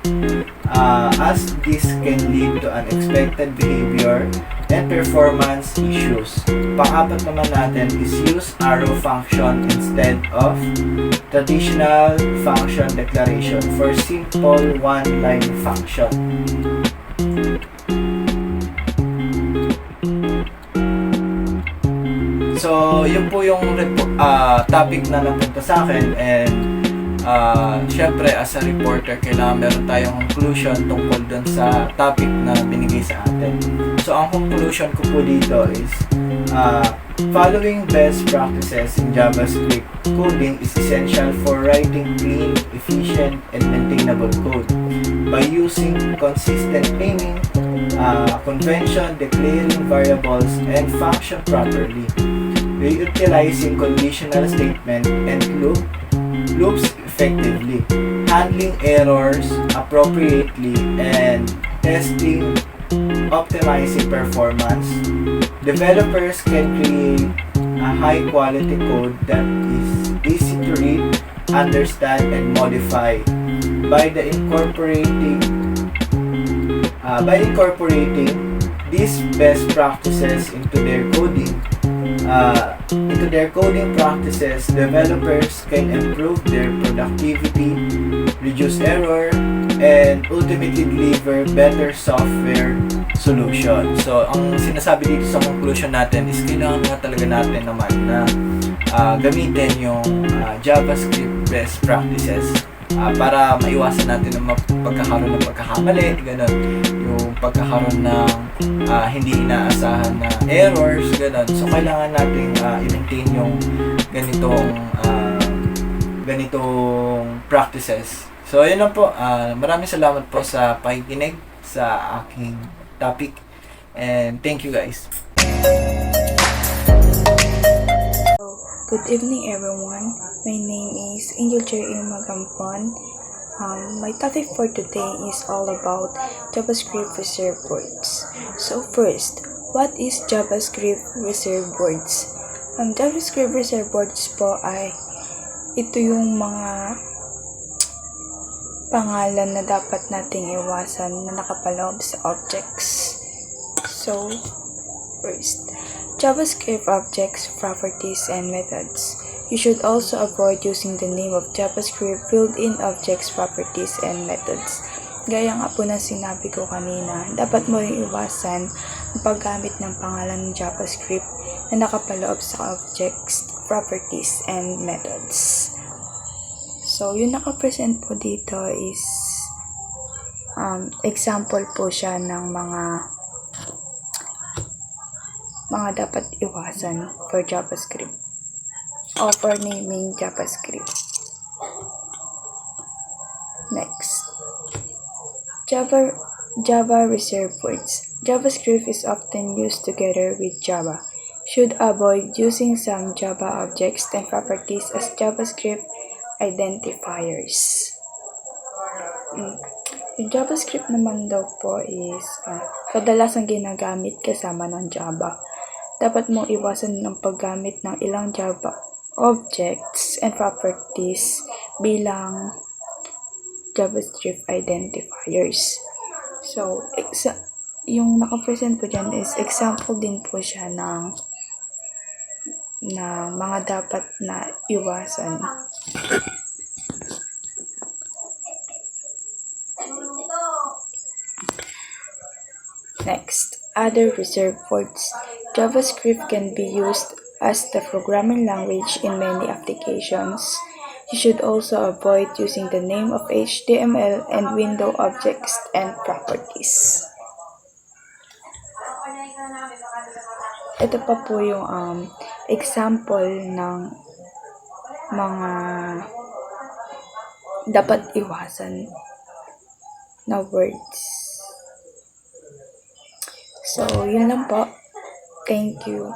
as this can lead to unexpected behavior and performance issues. Pang-apat naman natin is use arrow function instead of traditional function declaration for simple one-line function. So, yun po yung topic na napunta sa akin, and syempre as a reporter, kailangan meron tayong conclusion tungkol dun sa topic na binigay sa atin. So, ang conclusion ko po dito is following best practices in JavaScript coding is essential for writing clean, efficient, and maintainable code. By using consistent naming, convention, declaring variables, and function properly, utilizing conditional statement and loops effectively, handling errors appropriately, and testing, optimizing performance, developers can create a high-quality code that is easy to read, understand, and modify. By incorporating these best practices into their coding practices, developers can improve their productivity, reduce error, and ultimately deliver better software solution. So, ang sinasabi dito sa conclusion natin is kailangan nga talaga natin naman na gamitin yung JavaScript best practices para maiwasan natin ang pagkakaroon ng pagkakamali, ganun, yung pagkakaroon ng hindi inaasahan na errors, ganun. So, kailangan natin i-maintain yung ganitong practices. So, ayun lang po. Maraming salamat po sa pakikinig sa aking topic. And thank you guys. Good evening everyone. My name is Angel J. Magampon. My topic for today is all about JavaScript reserved words. So first, what is JavaScript reserved words? JavaScript reserved words po ay ito yung mga pangalan na dapat nating iwasan na nakapaloob sa objects. So, first, JavaScript objects, properties, and methods. You should also avoid using the name of JavaScript filled-in objects, properties, and methods. Gaya nga po na sinabi ko kanina, dapat mo rin iwasan ang paggamit ng pangalan ng JavaScript na nakapaloob sa objects, properties, and methods. So, yung nakapresent po dito is example po siya ng mga dapat iwasan for JavaScript o for naming JavaScript. Next, Java reserved words. JavaScript is often used together with Java. Should avoid using some Java objects and properties as JavaScript identifiers. Yung JavaScript naman daw po is kadalasang ginagamit kasama ng Java. Dapat mong iwasan ng paggamit ng ilang Java objects and properties bilang JavaScript identifiers. So, yung naka-present po dyan is example din po siya ng mga dapat na iwasan. Next, other reserved words. JavaScript can be used as the programming language in many applications. You should also avoid using the name of HTML and window objects and properties. Ito pa po yung example ng mga dapat iwasan na words. So, yun lang po. Thank you.